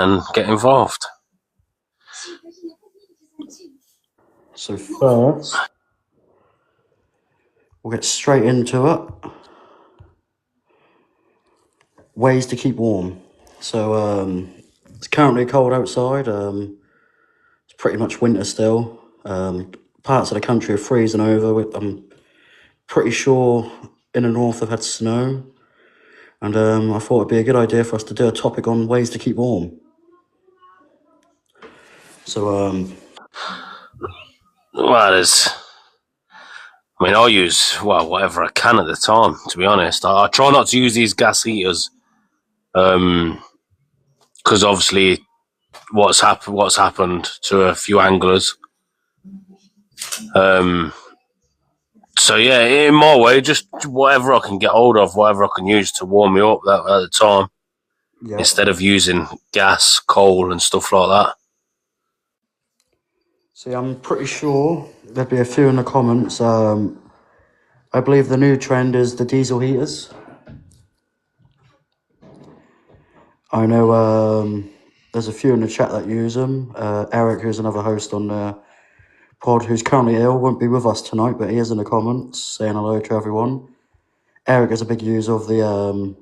and get involved. So first, we'll get straight into it. Ways to keep warm. So it's currently cold outside. It's pretty much winter still. Parts of the country are freezing over. I'm pretty sure in the north they've had snow. And I thought it'd be a good idea for us to do a topic on ways to keep warm. So I use, whatever I can at the time, to be honest. I try not to use these gas heaters because obviously what's happened to a few anglers. So yeah, in my way, just whatever I can get hold of, whatever I can use to warm me up at the time, instead of using gas, coal and stuff like that. See, I'm pretty sure there'd be a few in the comments. I believe the new trend is the diesel heaters. I know there's a few in the chat that use them. Eric, who's another host on the pod, who's currently ill, won't be with us tonight, but he is in the comments saying hello to everyone. Eric is a big user of the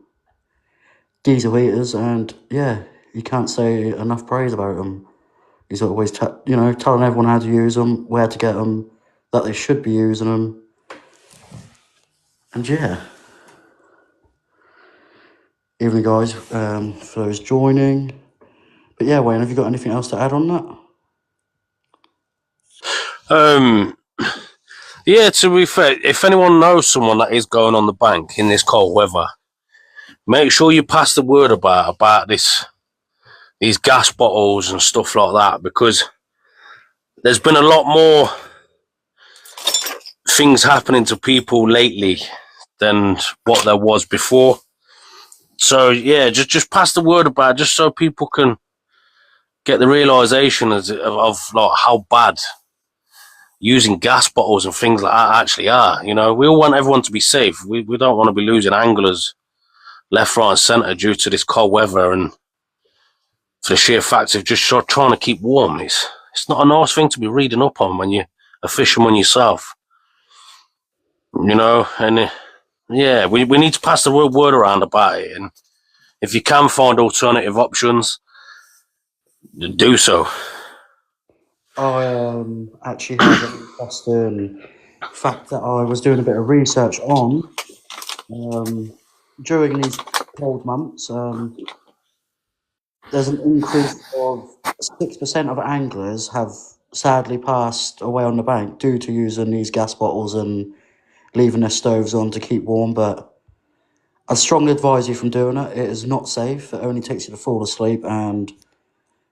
diesel heaters, and yeah, you can't say enough praise about them. He's always telling everyone how to use them, where to get them, that they should be using them. And yeah. Evening, guys, for those joining. But yeah, Wayne, have you got anything else to add on that? Yeah, to be fair, if anyone knows someone that is going on the bank in this cold weather, make sure you pass the word about these gas bottles and stuff like that, because there's been a lot more things happening to people lately than what there was before. So yeah, just pass the word about it, just so people can get the realization of like how bad using gas bottles and things like that actually are. You know, we all want everyone to be safe. We don't want to be losing anglers left, right, and centre due to this cold weather, and for the sheer fact of just trying to keep warm. It's not a nice thing to be reading up on when you're a fisherman yourself. You know, and yeah, we need to pass the word around about it, and if you can find alternative options, do so. I actually have an interesting fact that I was doing a bit of research on. During these cold months, there's an increase of 6% of anglers have sadly passed away on the bank due to using these gas bottles and leaving their stoves on to keep warm. But I strongly advise you from doing it. It is not safe. It only takes you to fall asleep. And,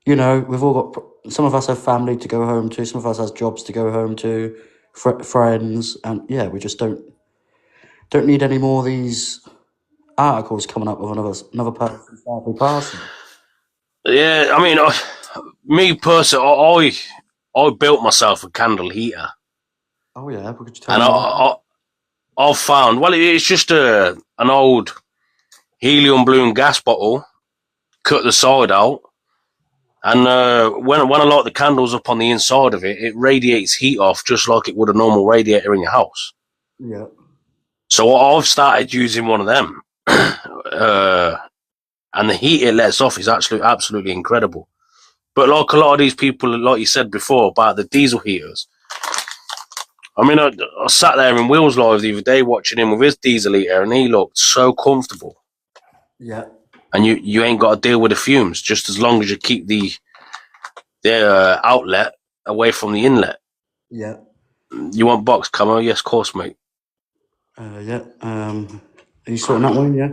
you know, we've all got, some of us have family to go home to, some of us has jobs to go home to, friends. And yeah, we just don't need any more of these articles coming up with another person sadly passing. Yeah, I mean, me personally, I built myself a candle heater. Oh yeah, we could tell you. I've found, well, it's just an old helium balloon gas bottle, cut the side out, and when I light the candles up on the inside of it, it radiates heat off just like it would a normal radiator in your house. Yeah. So I've started using one of them, and the heat it lets off is absolutely incredible. But like a lot of these people, like you said before about the diesel heaters, I mean, I sat there in Will's live the other day watching him with his diesel heater, and he looked so comfortable. Yeah. And you ain't got to deal with the fumes, just as long as you keep the outlet away from the inlet. Yeah. You want box, Camo? Yes, of course, mate. Yeah. Are you sorting that one? Yeah.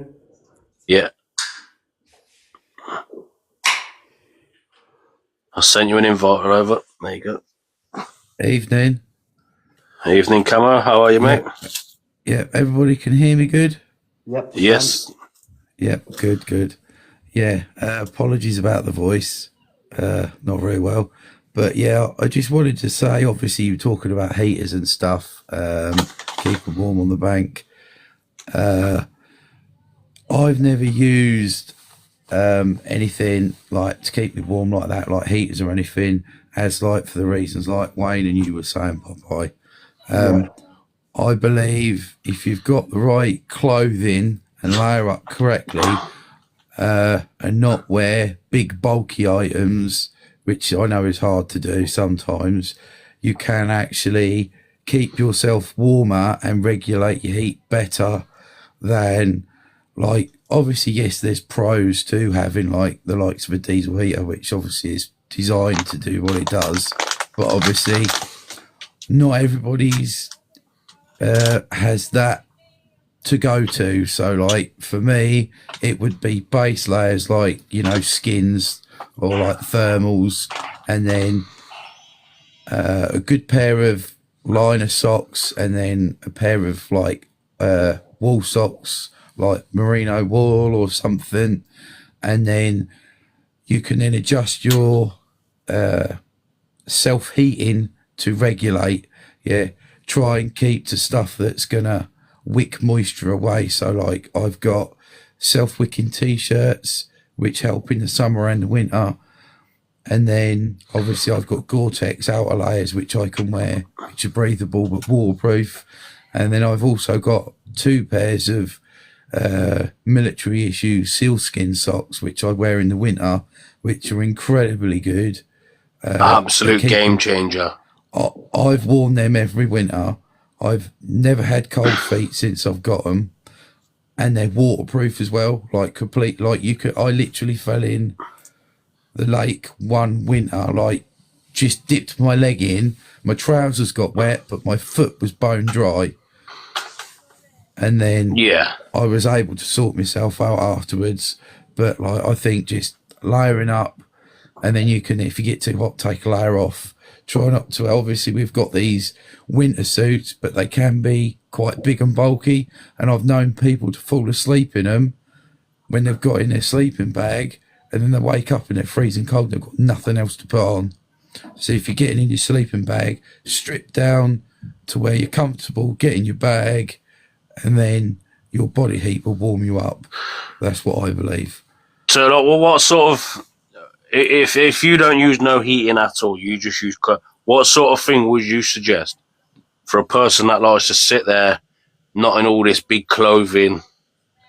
Yeah. I sent you an invite over. There you go. Evening. Evening, Camo. How are you, mate? Yeah, everybody can hear me good? Yep. Yes. Yep, good. Yeah, apologies about the voice. Not very well. But yeah, I just wanted to say, obviously you were talking about heaters and stuff, keep them warm on the bank. I've never used anything like to keep me warm like that, like heaters or anything, as like for the reasons like Wayne and you were saying, Popeye. I believe if you've got the right clothing and layer up correctly, and not wear big bulky items, which I know is hard to do sometimes, you can actually keep yourself warmer and regulate your heat better than, like, obviously, yes, there's pros to having like the likes of a diesel heater, which obviously is designed to do what it does, but obviously not everybody's has that to go to. So like for me, it would be base layers like, you know, skins or like thermals, and then a good pair of liner socks, and then a pair of like wool socks, like merino wool or something, and then you can then adjust your self-heating to regulate. Try and keep to stuff that's gonna wick moisture away. So like I've got self-wicking t-shirts which help in the summer and the winter, and then obviously I've got Gore-Tex outer layers which I can wear, which are breathable but waterproof, and then I've also got 2 pairs of military issue sealskin socks which I wear in the winter, which are incredibly good. Absolute game changer. I've worn them every winter. I've never had cold feet since I've got them, and they're waterproof as well. Like complete, like you could. I literally fell in the lake one winter, like just dipped my leg in. My trousers got wet, but my foot was bone dry. And then I was able to sort myself out afterwards. But like I think just layering up, and then you can, if you get too hot, take a layer off. Try not to, obviously we've got these winter suits, but they can be quite big and bulky, and I've known people to fall asleep in them when they've got in their sleeping bag, and then they wake up and they're freezing cold, they've got nothing else to put on. So if you're getting in your sleeping bag, strip down to where you're comfortable, get in your bag, and then your body heat will warm you up. That's what I believe. So like, well, what sort of, if you don't use no heating at all, you just use, what sort of thing would you suggest for a person that likes to sit there, not in all this big clothing?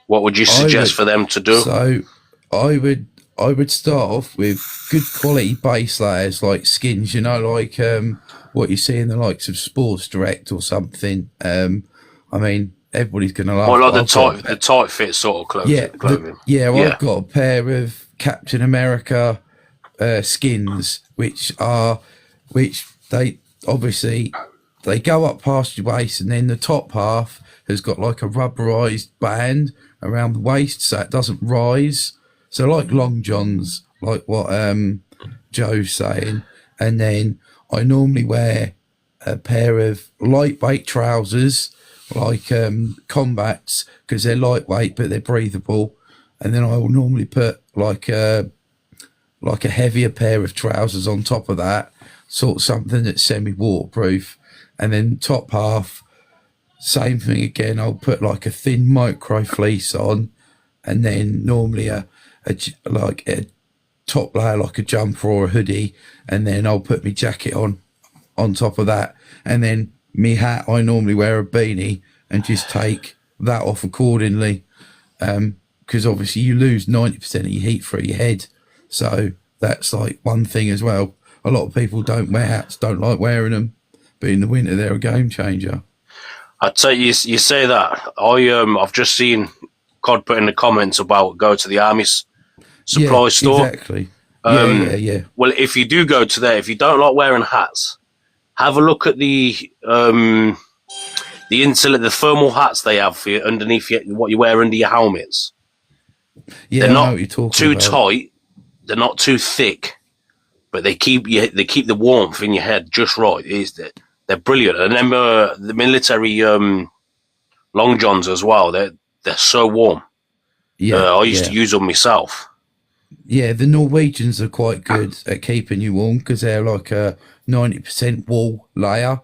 What would you suggest for them to do? So I would start off with good quality base layers like skins, you know, like what you see in the likes of Sports Direct or something. I mean, everybody's going to laugh. Well, like the tight fit sort of clothing. I've got a pair of Captain America skins, which they obviously they go up past your waist, and then the top half has got like a rubberized band around the waist so it doesn't rise. So like long johns, like what Joe's saying. And then I normally wear a pair of lightweight trousers, like combats, because they're lightweight but they're breathable. And then I will normally put like a heavier pair of trousers on top of that, sort of something that's semi-waterproof. And then top half, same thing again, I'll put like a thin micro fleece on, and then normally a top layer like a jumper or a hoodie, and then I'll put my jacket on top of that. And then me hat, I normally wear a beanie and just take that off accordingly, because obviously you lose 90% of your heat through your head. So that's like one thing as well. A lot of people don't wear hats, don't like wearing them, but in the winter they're a game changer. I'd say you say that. I've just seen Cod put in the comments about go to the Army's supply store. Exactly. Yeah. Well, if you do go to there, if you don't like wearing hats, have a look at the thermal hats they have for you underneath what you wear under your helmets. Yeah, they're I know not what you're talking too about. tight. They're not too thick, but they keep the warmth in your head just right. They're brilliant, and then the military long johns as well. They're so warm. Yeah, I used to use them myself. Yeah, the Norwegians are quite good at keeping you warm because they're like a 90% wool layer.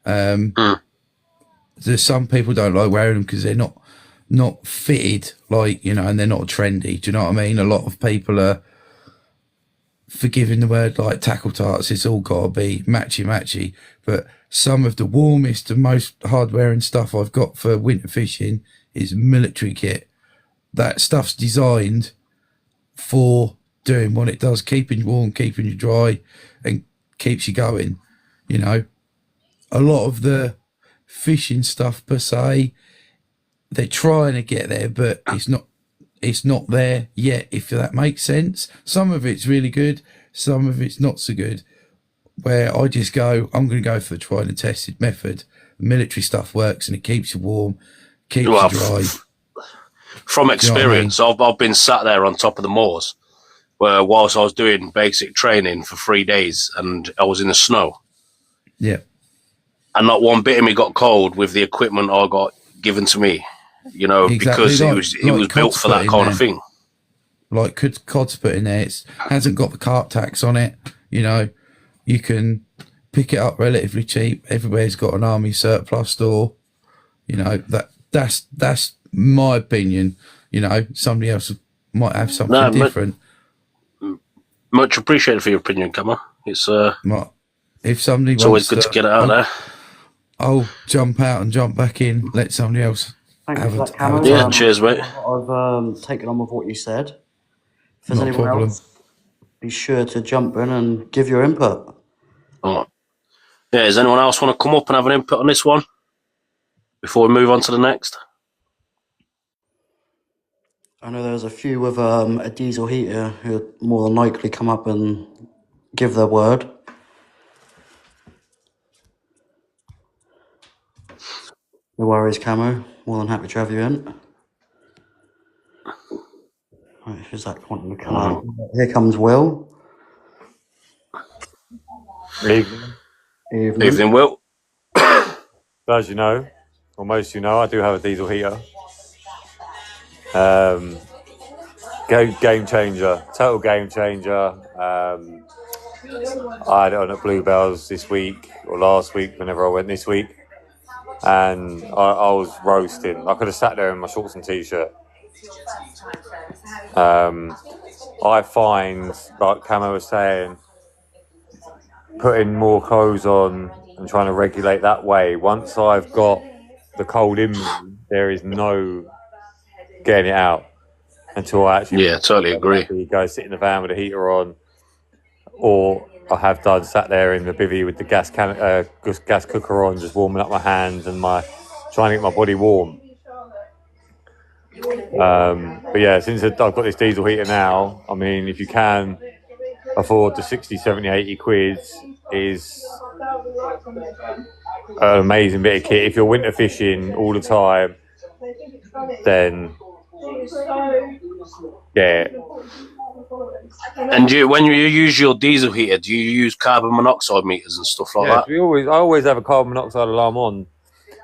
There's some people don't like wearing them because they're not not fitted, like, you know, and they're not trendy. Do you know what I mean? A lot of people are, forgiving the word, like tackle tarts, it's all got to be matchy, but some of the warmest and most hardware and stuff I've got for winter fishing is military kit. That stuff's designed for doing what it does, keeping you warm, keeping you dry, and keeps you going. You know, a lot of the fishing stuff per se, they're trying to get there, but it's not there yet, if that makes sense. Some of it's really good, some of it's not so good, where I just go, I'm going to go for the tried and tested method. The military stuff works and it keeps you warm, keeps you dry. From experience, you know what I mean? I've been sat there on top of the moors where whilst I was doing basic training for 3 days and I was in the snow. Yeah. And not one bit of me got cold with the equipment I got given to me, you know, exactly. because it was built for that kind of thing. Like cod's put in there, it hasn't got the carp tax on it, you know, you can pick it up relatively cheap. Everywhere's got an army surplus store, you know, that's my opinion. You know, somebody else might have something different. Much appreciated for your opinion, Camo. It's if somebody it's always good to get it out there. I'll jump out and jump back in. Let somebody else. Thank you for that, Camo. Yeah, cheers, mate. I've taken on with what you said. If there's anyone else, be sure to jump in and give your input. Oh. Yeah, does anyone else want to come up and have an input on this one before we move on to the next? I know there's a few with a diesel heater who more than likely come up and give their word. No worries, Camo. More than happy to have you in. Right, who's that wanting to come out? Here comes Will. Evening. Evening, Will. As you know, or most of you know, I do have a diesel heater. Game changer, total game changer. I had it on at Bluebells this week or last week, whenever I went this week, and I was roasting. I could have sat there in my shorts and t-shirt. I find, like Camo was saying, putting more clothes on and trying to regulate that way. Once I've got the cold in me, there is no getting it out until I actually totally agree. Go sit in the van with the heater on, or I have done sat there in the bivvy with the gas cooker on, just warming up my hands and trying to get my body warm. But yeah, since I've got this diesel heater now, I mean, if you can afford the 60, 70, 80 quid, is an amazing bit of kit. If you're winter fishing all the time, then yeah. And when you use your diesel heater, do you use carbon monoxide meters and stuff like that? I always have a carbon monoxide alarm on.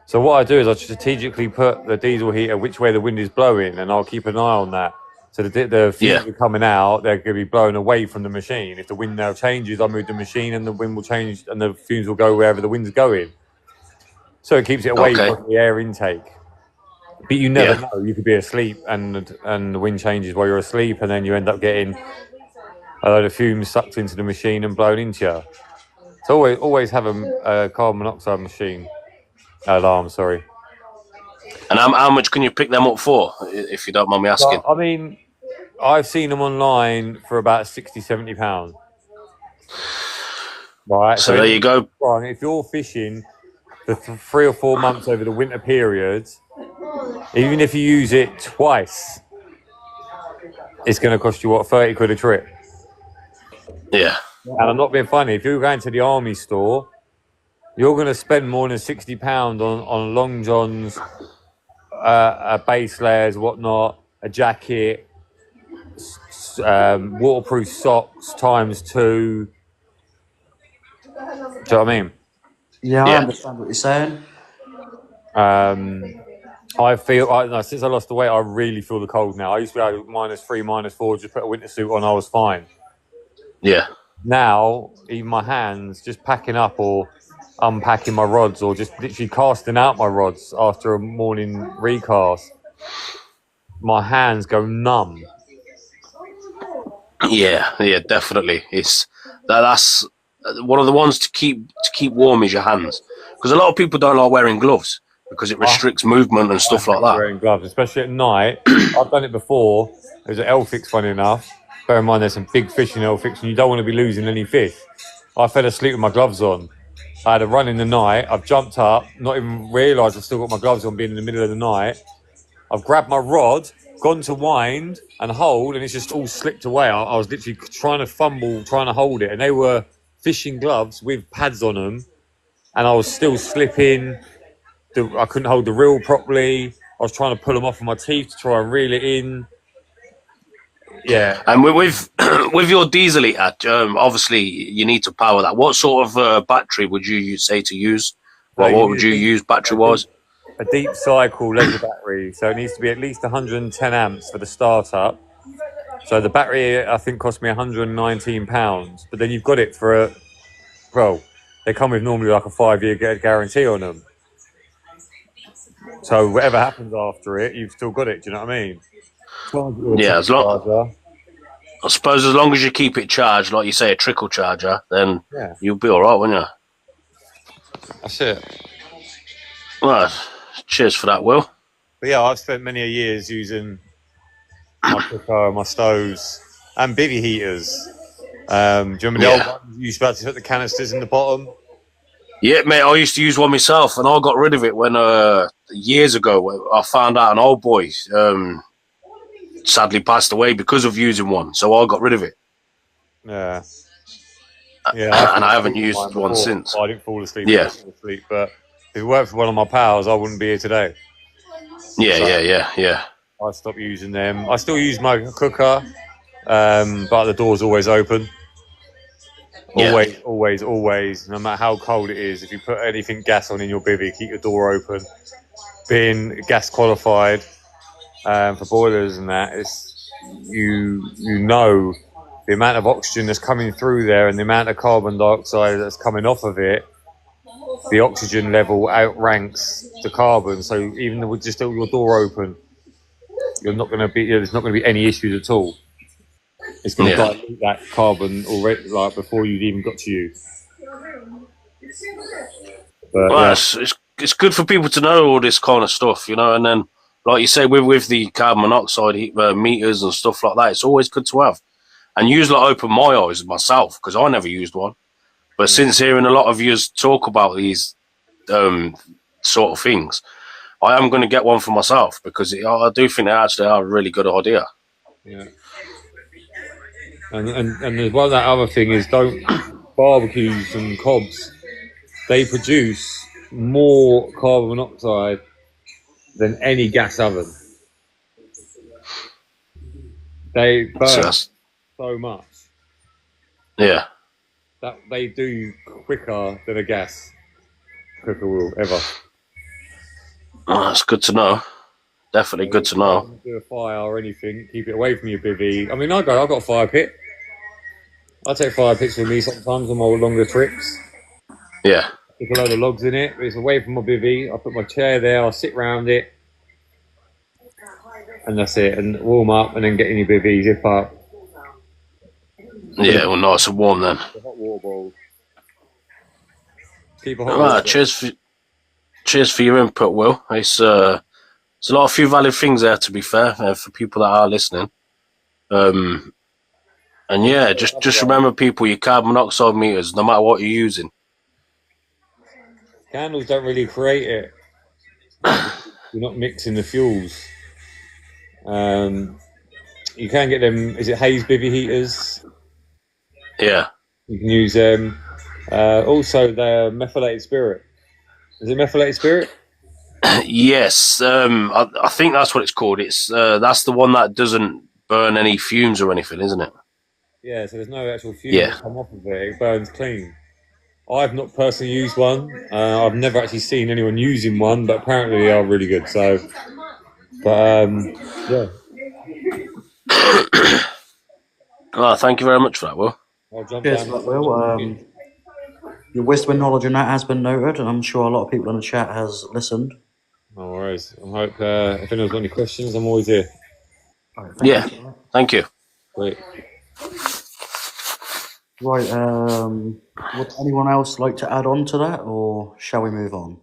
So what I do is I strategically put the diesel heater which way the wind is blowing, and I'll keep an eye on that. So the fumes are coming out, they're going to be blown away from the machine. If the wind now changes, I move the machine and the wind will change and the fumes will go wherever the wind's going. So it keeps it away from the air intake. But you never know. You could be asleep and the wind changes while you're asleep, and then you end up getting a load of fumes sucked into the machine and blown into you. So always have a carbon monoxide machine alarm. Sorry. And how much can you pick them up for, if you don't mind me asking? I mean, I've seen them online for about £60-70. Right. So there you go. If you're fishing for 3 or 4 months over the winter period, even if you use it twice, it's going to cost you 30 quid a trip. Yeah. And I'm not being funny. If you're going to the army store, you're going to spend more than £60 on long johns, a base layers, whatnot, a jacket, waterproof socks times 2. Do you know what I mean? Yeah, I understand what you're saying. I feel, since I lost the weight, I really feel the cold now. I used to go -3, -4, just put a winter suit on, I was fine. Yeah. Now, even my hands, just packing up or unpacking my rods or just literally casting out my rods after a morning recast, my hands go numb. Yeah, definitely. That's one of the ones to keep warm is your hands, because a lot of people don't like wearing gloves because it restricts movement and stuff like that. Wearing gloves, especially at night. I've done it before. There's an L-fix, funny enough. Bear in mind, there's some big fish in L-fix, and you don't want to be losing any fish. I fell asleep with my gloves on. I had a run in the night. I've jumped up, not even realised I've still got my gloves on, being in the middle of the night. I've grabbed my rod, gone to wind and hold, and it's just all slipped away. I was literally trying to fumble, trying to hold it, and they were fishing gloves with pads on them, and I was still slipping. I couldn't hold the reel properly. I was trying to pull them off with my teeth to try and reel it in. Yeah. And with with your diesel heater, obviously you need to power that. What sort of battery would you say to use? What would you use battery-wise? A deep cycle leisure battery, so it needs to be at least 110 amps for the startup. So the battery, I think, cost me £119, but then you've got it for they come with normally like a 5-year guarantee on them. So whatever happens after it, you've still got it. Do you know what I mean? Yeah, I suppose as long as you keep it charged, like you say, a trickle charger, then you'll be all right, won't you? That's it. Well, cheers for that, Will. But yeah, I've spent many years using my cooker, my stoves, and bivvy heaters. Do you remember the old ones you used to put the canisters in the bottom? Yeah, mate, I used to use one myself, and I got rid of it when years ago. I found out an old boy sadly passed away because of using one, so I got rid of it. Yeah, and I haven't used one since. I didn't fall asleep. Yeah, but if it worked for one of my pals, I wouldn't be here today. Yeah. I stopped using them. I still use my cooker, but the door's always open. Always. No matter how cold it is, if you put anything gas on in your bivvy, keep your door open. Being gas qualified for boilers and that, it's you know the amount of oxygen that's coming through there and the amount of carbon dioxide that's coming off of it. The oxygen level outranks the carbon, so even with just your door open, there's not going to be any issues at all. It's going to dilute that carbon already, like before you've even got to you. But, it's good for people to know all this kind of stuff, you know. And then, like you say, with the carbon monoxide meters and stuff like that, it's always good to have. And usually, open my eyes myself because I never used one. But since hearing a lot of you talk about these sort of things, I am going to get one for myself because I do think they actually are a really good idea. Yeah. And there's that other thing is barbecues and cobs, they produce more carbon monoxide than any gas oven. They burn so much. Yeah. That they do quicker than a gas cooker will ever. Oh, that's good to know. Definitely good to know. Do a fire or anything, keep it away from your bivvy. I mean, I've got a fire pit. I take fire pits with me sometimes on my longer trips. Yeah. Put a load of logs in it. It's away from my bivvy. I put my chair there. I sit round it, and that's it. And warm up, and then get in your bivvy, zip up. Yeah, well, nice and warm then. The hot water bowl. Keep a hot water. Cheers for your input, Will. It's a few valid things there, to be fair, for people that are listening. And yeah, just remember, people, your carbon monoxide meters, no matter what you're using. Candles don't really create it. You're not mixing the fuels. You can get them. Is it Hayes bivvy heaters? Yeah. You can use them. Also, the methylated spirit. Is it methylated spirit? Yes. I think that's what it's called. It's that's the one that doesn't burn any fumes or anything, isn't it? Yeah, so there's no actual fumes that come off of it. It burns clean. I've not personally used one. I've never actually seen anyone using one, but apparently they are really good. So, yeah. Oh, thank you very much for that, Will. I'll jump Cheers down. for that, Will. Your wisdom and knowledge in that has been noted, and I'm sure a lot of people in the chat has listened. No worries. I hope if anyone's got any questions, I'm always here. Right, thank you. Thank you. Great. Right, would anyone else like to add on to that, or shall we move on?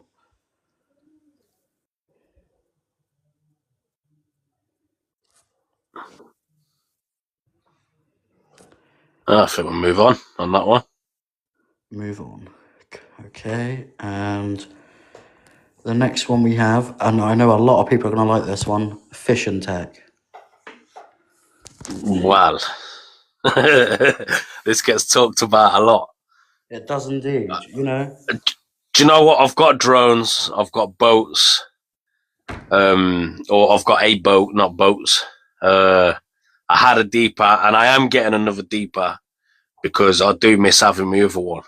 I think we'll move on that one. Move on. Okay, and the next one we have, and I know a lot of people are going to like this one, fishing tech. Well, this gets talked about a lot. It does indeed, you know. Do you know what? I've got drones, I've got boats, or I've got a boat, not boats. I had a deeper, and I am getting another deeper because I do miss having my other one.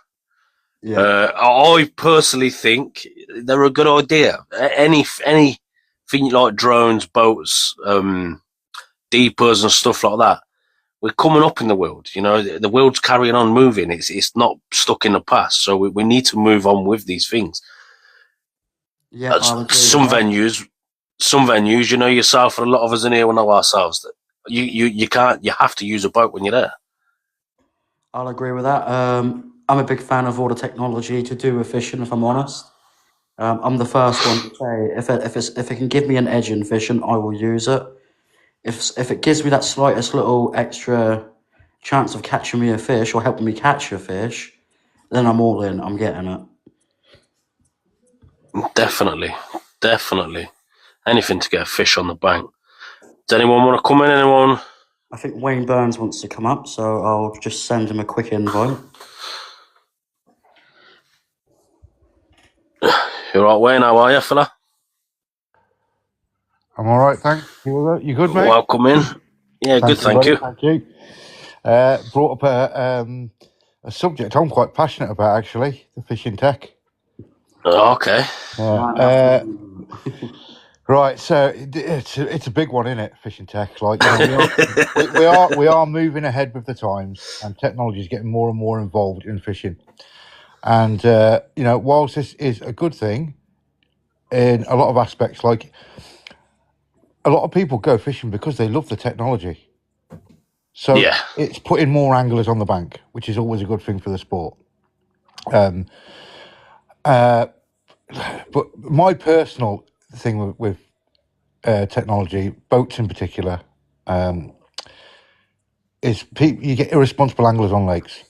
Yeah. I personally think they're a good idea. Anything like drones, boats, deepers, and stuff like that. We're coming up in the world. You know, the world's carrying on moving. It's not stuck in the past. So we need to move on with these things. Yeah, Some venues, you know yourself, and a lot of us in here will know ourselves that you can't. You have to use a boat when you're there. I'll agree with that. I'm a big fan of all the technology to do with fishing, if I'm honest. I'm the first one to say if it can give me an edge in fishing, I will use it. If it gives me that slightest little extra chance of catching me a fish or helping me catch a fish, then I'm all in. I'm getting it. Definitely. Anything to get a fish on the bank. Does anyone want to come in? Anyone? I think Wayne Burns wants to come up, so I'll just send him a quick invite. You all right, Wayne? How are you, fella? I'm all right, thanks. You good, mate? Welcome in. Yeah, good, thank you. Thank you. Brought up a subject I'm quite passionate about, actually, the fishing tech. Oh, okay. Right, so it's a big one, isn't it? Fishing tech, like, you know, we are moving ahead with the times, and technology is getting more and more involved in fishing. And you know, whilst this is a good thing in a lot of aspects, like a lot of people go fishing because they love the technology. So Yeah. it's putting more anglers on the bank, which is always a good thing for the sport. But my personal thing with technology, boats in particular, is you get irresponsible anglers on lakes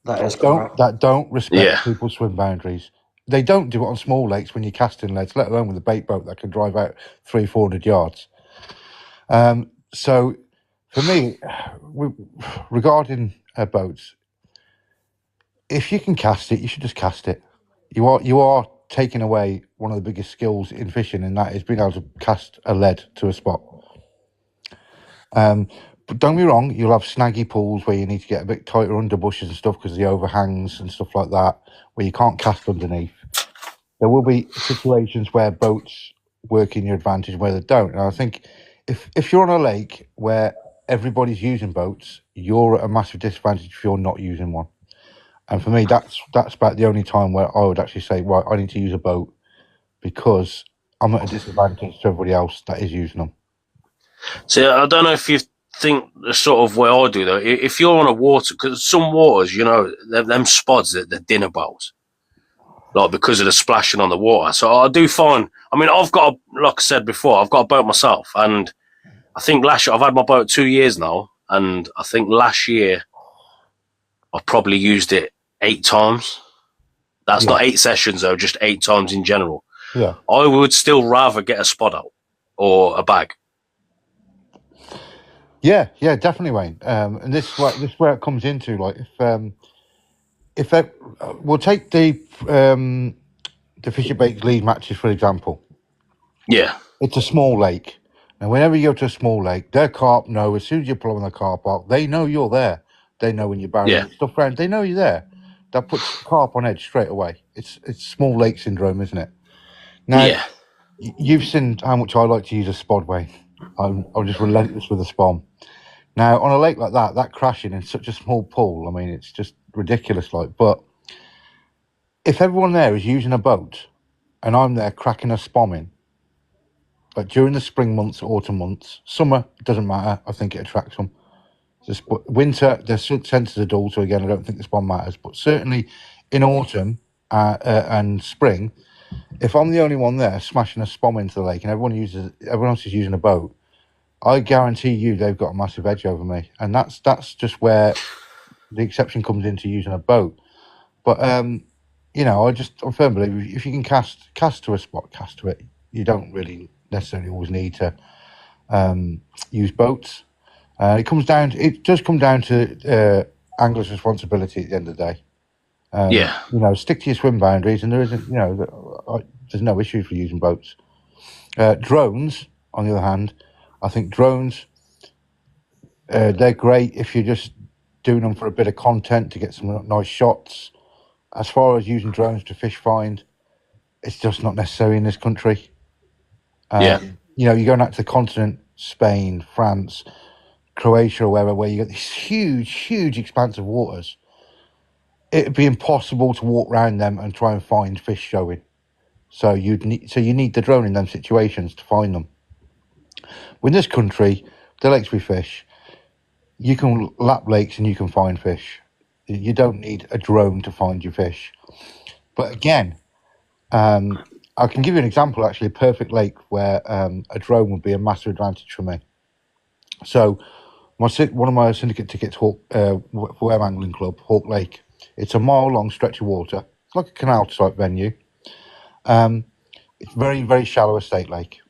that don't respect people's swim boundaries. They don't do it on small lakes when you're casting leads, let alone with a bait boat that can drive out 300-400 yards. So for me, regarding boats, if you can cast it, you should just cast it. You are taking away one of the biggest skills in fishing, and that is being able to cast a lead to a spot. But don't be wrong, you'll have snaggy pools where you need to get a bit tighter under bushes and stuff because of the overhangs and stuff like that, where you can't cast underneath. There will be situations where boats work in your advantage where they don't. And I think if you're on a lake where everybody's using boats, you're at a massive disadvantage if you're not using one. And for me, that's about the only time where I would actually say, right, I need to use a boat because I'm at a disadvantage to everybody else that is using them. See, I don't know if you think the sort of way I do though. If you're on a water, because some waters, you know, them spots that they're dinner boats, like because of the splashing on the water. So I do find, I mean, I've got, like I said before, I've got a boat myself, and I think last year I've had my boat 2 years now, and I think last year I probably used it 8 times. That's not 8 sessions though, just 8 times in general. Yeah, I would still rather get a spot out or a bag. Yeah, definitely, Wayne. And this is where it comes into, like, if we'll take the Fisher Bakes lead matches for example. Yeah, it's a small lake, and whenever you go to a small lake, their carp know as soon as you pull on the car park, they know you're there. They know when you're barreling stuff around. They know you're there. That puts carp on edge straight away. It's small lake syndrome, isn't it? Now, you've seen how much I like to use a spod, Wayne. I'm just relentless with a spawn. Now, on a lake like that crashing in such a small pool, I mean, it's just ridiculous, like. But if everyone there is using a boat and I'm there cracking a spomming, But during the spring months, autumn months, summer, doesn't matter. I think it attracts them. Winter, their senses are dull, so again, I don't think the spawn matters. But certainly in autumn and spring, if I'm the only one there smashing a spawn into the lake and everyone else is using a boat, I guarantee you they've got a massive edge over me. And that's just where the exception comes into using a boat. But I'm a firm believer, if you can cast to a spot, cast to it. You don't really necessarily always need to use boats. It does come down to anglers' responsibility at the end of the day. Stick to your swim boundaries, and there isn't, there's no issue for using boats. Drones, on the other hand, I think drones, they're great if you're just doing them for a bit of content to get some nice shots. As far as using drones to fish find, it's just not necessary in this country. You're going out to the continent, Spain, France, Croatia, or wherever, where you get these huge expanse of waters. It'd be impossible to walk around them and try and find fish showing. So you need the drone in them situations to find them. In this country, the lakes we fish, you can lap lakes and you can find fish. You don't need a drone to find your fish. But again, I can give you an example, actually, a perfect lake where a drone would be a massive advantage for me. So one of my syndicate tickets, for Web Angling Club, Hawk Lake. It's a mile-long stretch of water. It's like a canal-type venue. It's very, very shallow estate lake.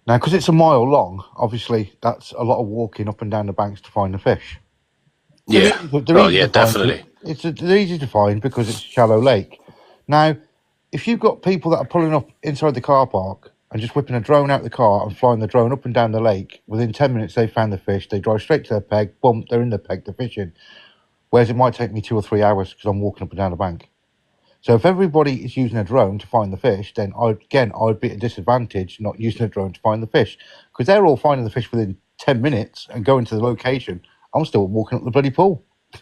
Now, because it's a mile long, obviously, that's a lot of walking up and down the banks to find the fish. Definitely. They're easy to find because it's a shallow lake. Now, if you've got people that are pulling up inside the car park and just whipping a drone out the car and flying the drone up and down the lake, within 10 minutes they've found the fish, they drive straight to their peg, boom, they're in the peg, they're fishing. Whereas it might take me 2 or 3 hours because I'm walking up and down the bank. So if everybody is using a drone to find the fish, then I'd be at a disadvantage not using a drone to find the fish, because they're all finding the fish within 10 minutes and going to the location. I'm still walking up the bloody pool. Do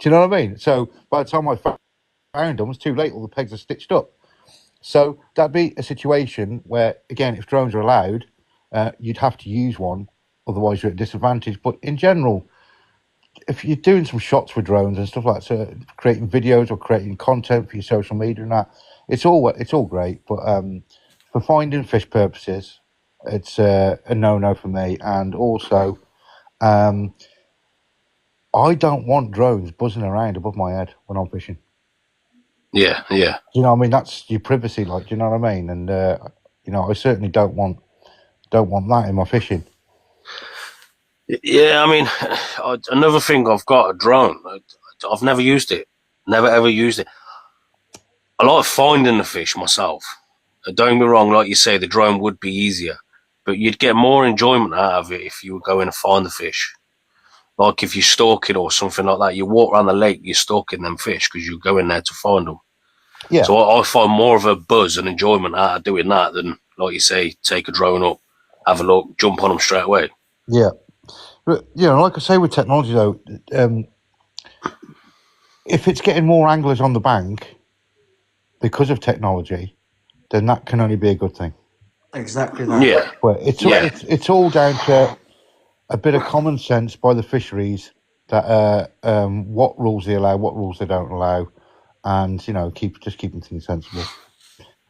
you know what I mean? So by the time I found them, it's too late. All the pegs are stitched up. So that'd be a situation where, again, if drones are allowed, you'd have to use one. Otherwise, you're at a disadvantage. But in general, if you're doing some shots with drones and stuff like that, so creating videos or creating content for your social media and that, it's all great. But for finding fish purposes, it's a no-no for me. And also, I don't want drones buzzing around above my head when I'm fishing. Yeah. Do you know what I mean? That's your privacy, like, do you know what I mean? And I certainly don't want that in my fishing. Yeah, I mean, another thing, I've got a drone. I've never used it. Never ever used it. I like finding the fish myself. Don't get me wrong, like you say, the drone would be easier, but you'd get more enjoyment out of it if you were going to find the fish. Like if you're stalking or something like that, you walk around the lake, you're stalking them fish because you go in there to find them. Yeah. So I find more of a buzz and enjoyment out of doing that than, like you say, take a drone up, have a look, jump on them straight away. Yeah. But, like I say with technology, though, if it's getting more anglers on the bank because of technology, then that can only be a good thing. Exactly that. Yeah. But it's all down to a bit of common sense by the fisheries that what rules they allow, what rules they don't allow, and keeping things sensible.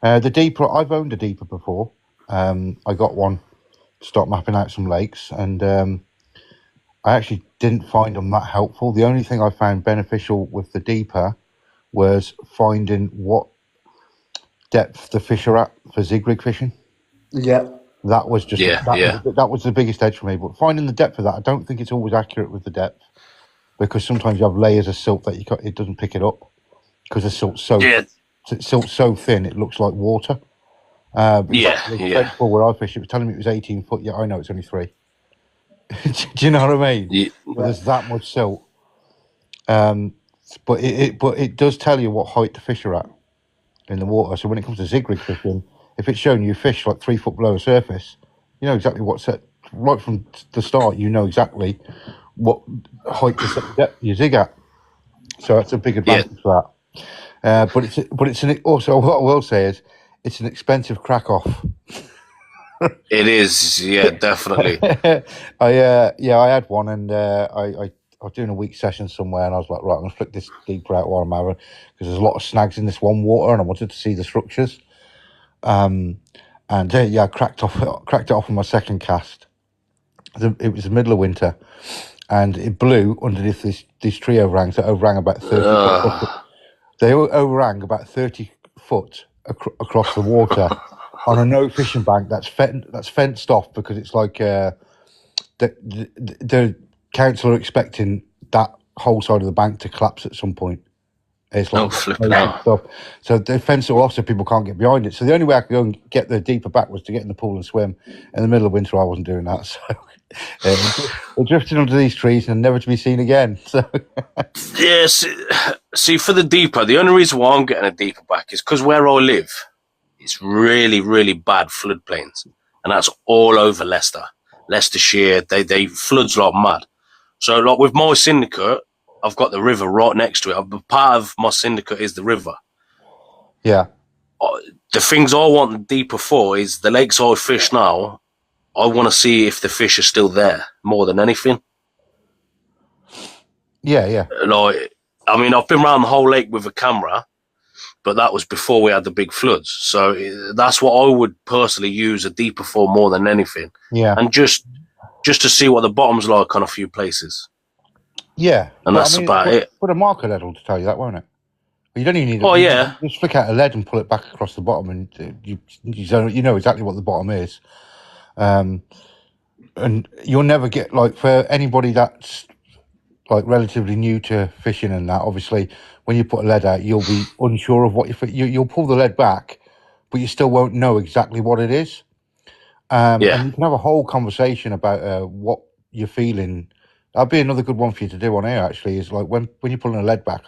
The deeper, I've owned a deeper before. I got one to start mapping out some lakes, and I actually didn't find them that helpful. The only thing I found beneficial with the deeper was finding what depth the fish are at for zig rig fishing. Yeah. That was just that was the biggest edge for me. But finding the depth of that, I don't think it's always accurate with the depth, because sometimes you have layers of silt that it doesn't pick it up because the silt's so thin it looks like water. Where I fish, it was telling me it was 18 foot. Yeah, I know it's only 3. Do you know what I mean? Yeah. Well, there's that much silt. But it does tell you what height the fish are at in the water. So when it comes to zig rig fishing, if it's showing you fish like 3 foot below the surface, you know exactly what's set right from the start. You know exactly what height to set your zig at. So that's a big advantage for that. But it's also, what I will say is, it's an expensive crack off. It is, yeah, definitely. I had one, and I was doing a week session somewhere, and I was like, right, I'm gonna flick this deeper out while I'm having, because there's a lot of snags in this one water, and I wanted to see the structures. And I cracked it off on my second cast. It was the middle of winter, and it blew underneath these tree overhangs that overhang about 30 foot. They overhang about 30 foot across the water on a no fishing bank that's fenced off, because it's like the council are expecting that whole side of the bank to collapse at some point. It's like flipping out. stuff. So they fence it off so people can't get behind it. So the only way I could go and get the deeper back was to get in the pool and swim. In the middle of winter, I wasn't doing that. So it drifted under these trees and never to be seen again. So yes, see, for the deeper, the only reason why I'm getting a deeper back is because where I live, it's really, really bad floodplains, and that's all over Leicestershire. They floods like mad. So, like with my syndicate, I've got the river right next to it. Part of my syndicate is the river. yeah, the things I want the deeper for is the lakes I fish now. I want to see if the fish are still there more than anything. yeah. Like, I mean, I've been around the whole lake with a camera, but that was before we had the big floods. So that's what I would personally use a deeper for more than anything. Yeah, and just to see what the bottom's like on a few places. Yeah, and that's about it. Put a marker lead will tell you that, won't it? You don't even need. Yeah. Just flick out a lead and pull it back across the bottom, and you know exactly what the bottom is. And you'll never get, like, for anybody that's like relatively new to fishing and that. Obviously, when you put a lead out, you'll be unsure of what you'll pull the lead back, but you still won't know exactly what it is. And you can have a whole conversation about what you're feeling. That'd be another good one for you to do on air, actually, is like when you're pulling a lead back,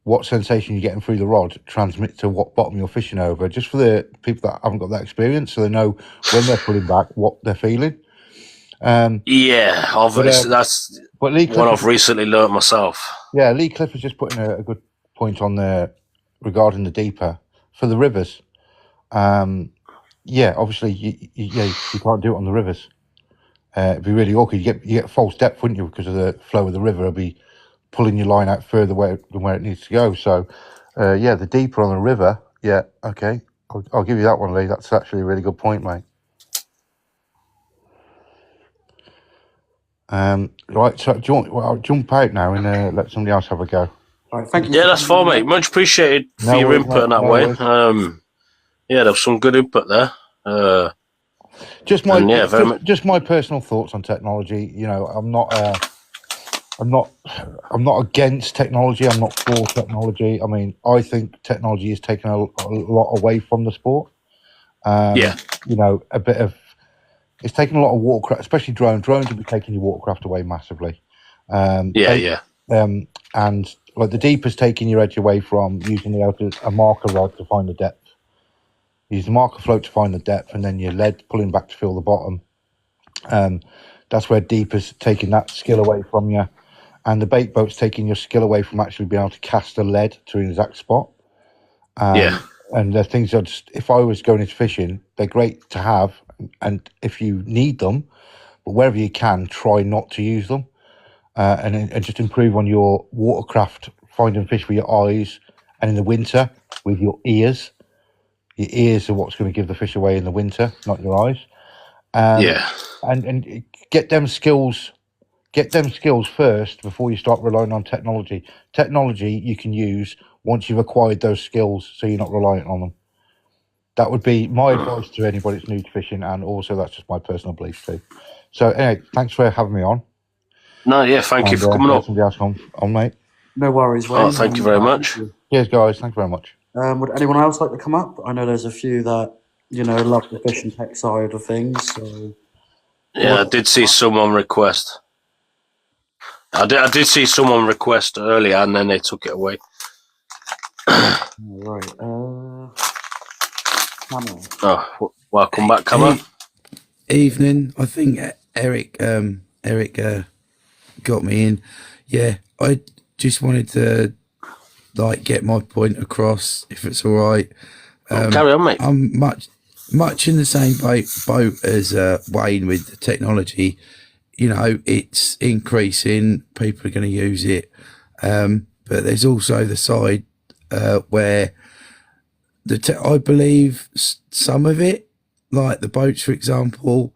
what sensation you're getting through the rod transmit to what bottom you're fishing over, just for the people that haven't got that experience, so they know when they're pulling back what they're feeling. Obviously, that's what I've recently learnt myself. Yeah, Lee Cliff was just putting a good point on there regarding the deeper for the rivers. Obviously, you can't do it on the rivers. It'd be really awkward. You get false depth, wouldn't you, because of the flow of the river. It'll be pulling your line out further than where it needs to go. So, the deeper on the river. Yeah, okay. I'll give you that one, Lee. That's actually a really good point, mate. Right, so I'll jump out now and let somebody else have a go. All right, thank you. Yeah, that's fine, mate. Much appreciated for your input in that way. There was some good input there. Just my personal thoughts on technology. You know, I'm not against technology. I'm not for technology. I mean, I think technology is taking a lot away from the sport. You know, it's taking a lot of watercraft, especially drones. Drones will be taking your watercraft away massively. And like the deep is taking your edge away from using a marker rod to find the depth. Use the marker float to find the depth, and then your lead pulling back to fill the bottom. That's where deep is taking that skill away from you. And the bait boat's taking your skill away from actually being able to cast a lead to an exact spot. And the things are just, if I was going into fishing, they're great to have, and if you need them, but wherever you can, try not to use them. And just improve on your watercraft, finding fish with your eyes, and in the winter with your ears. Your ears are what's going to give the fish away in the winter, not your eyes. And get them skills first before you start relying on technology. Technology you can use once you've acquired those skills, so you're not reliant on them. That would be my advice to anybody that's new to fishing, and also that's just my personal belief too. So anyway, thanks for having me on. Thank you for coming on. Somebody else on, mate. No worries, Wayne. Thank you very much. Cheers, guys. Thank you very much. Would anyone else like to come up? I know there's a few that, love the fish and tech side of things. So. Yeah, I did see someone request. I did see someone request earlier, and then they took it away. Right. Camo. Welcome back, Camo. Evening. I think Eric got me in. Yeah, I just wanted to get my point across, if it's all right. Carry on, mate. I'm much in the same boat as Wayne with the technology. You know, it's increasing. People are going to use it, but there's also the side where I believe some of it, like the boats, for example,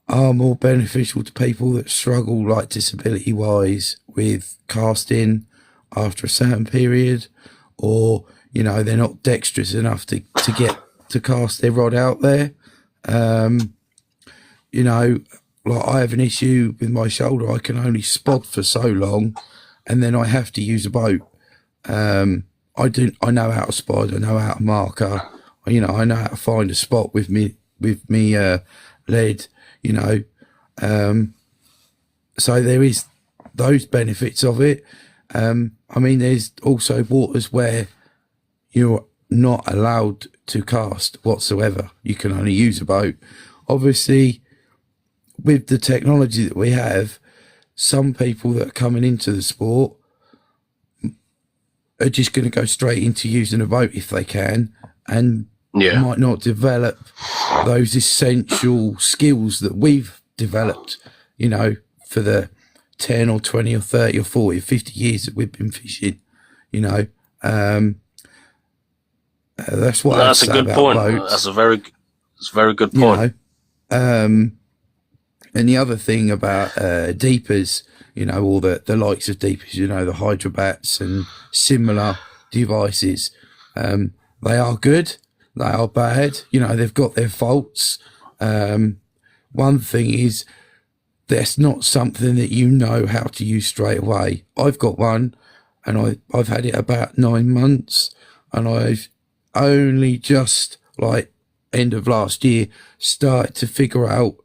are more beneficial to people that struggle, like disability-wise, with casting after a certain period, or you know they're not dexterous enough to get to cast their rod out there. You know, like I have an issue with my shoulder. I can only spot for so long, and then I have to use a boat. I know how to spot. I know how to marker. You know, I know how to find a spot with me lead. You know, so there is those benefits of it. I mean, there's also waters where you're not allowed to cast whatsoever. You can only use a boat. Obviously, with the technology that we have, some people that are coming into the sport are just going to go straight into using a boat if they can, and might not develop those essential skills that we've developed, you know, for the 10 or 20 or 30 or 40 or 50 years that we've been fishing, you know. That's what that's a good point. Boats. That's a very good point. You know, and the other thing about deepers, you know, all the likes of deepers, you know, the hydrobats and similar devices, they are good, they are bad, you know, they've got their faults. One thing is, that's not something that you know how to use straight away. I've got one, and I've had it about 9 months, and I've only just, like, end of last year, started to figure out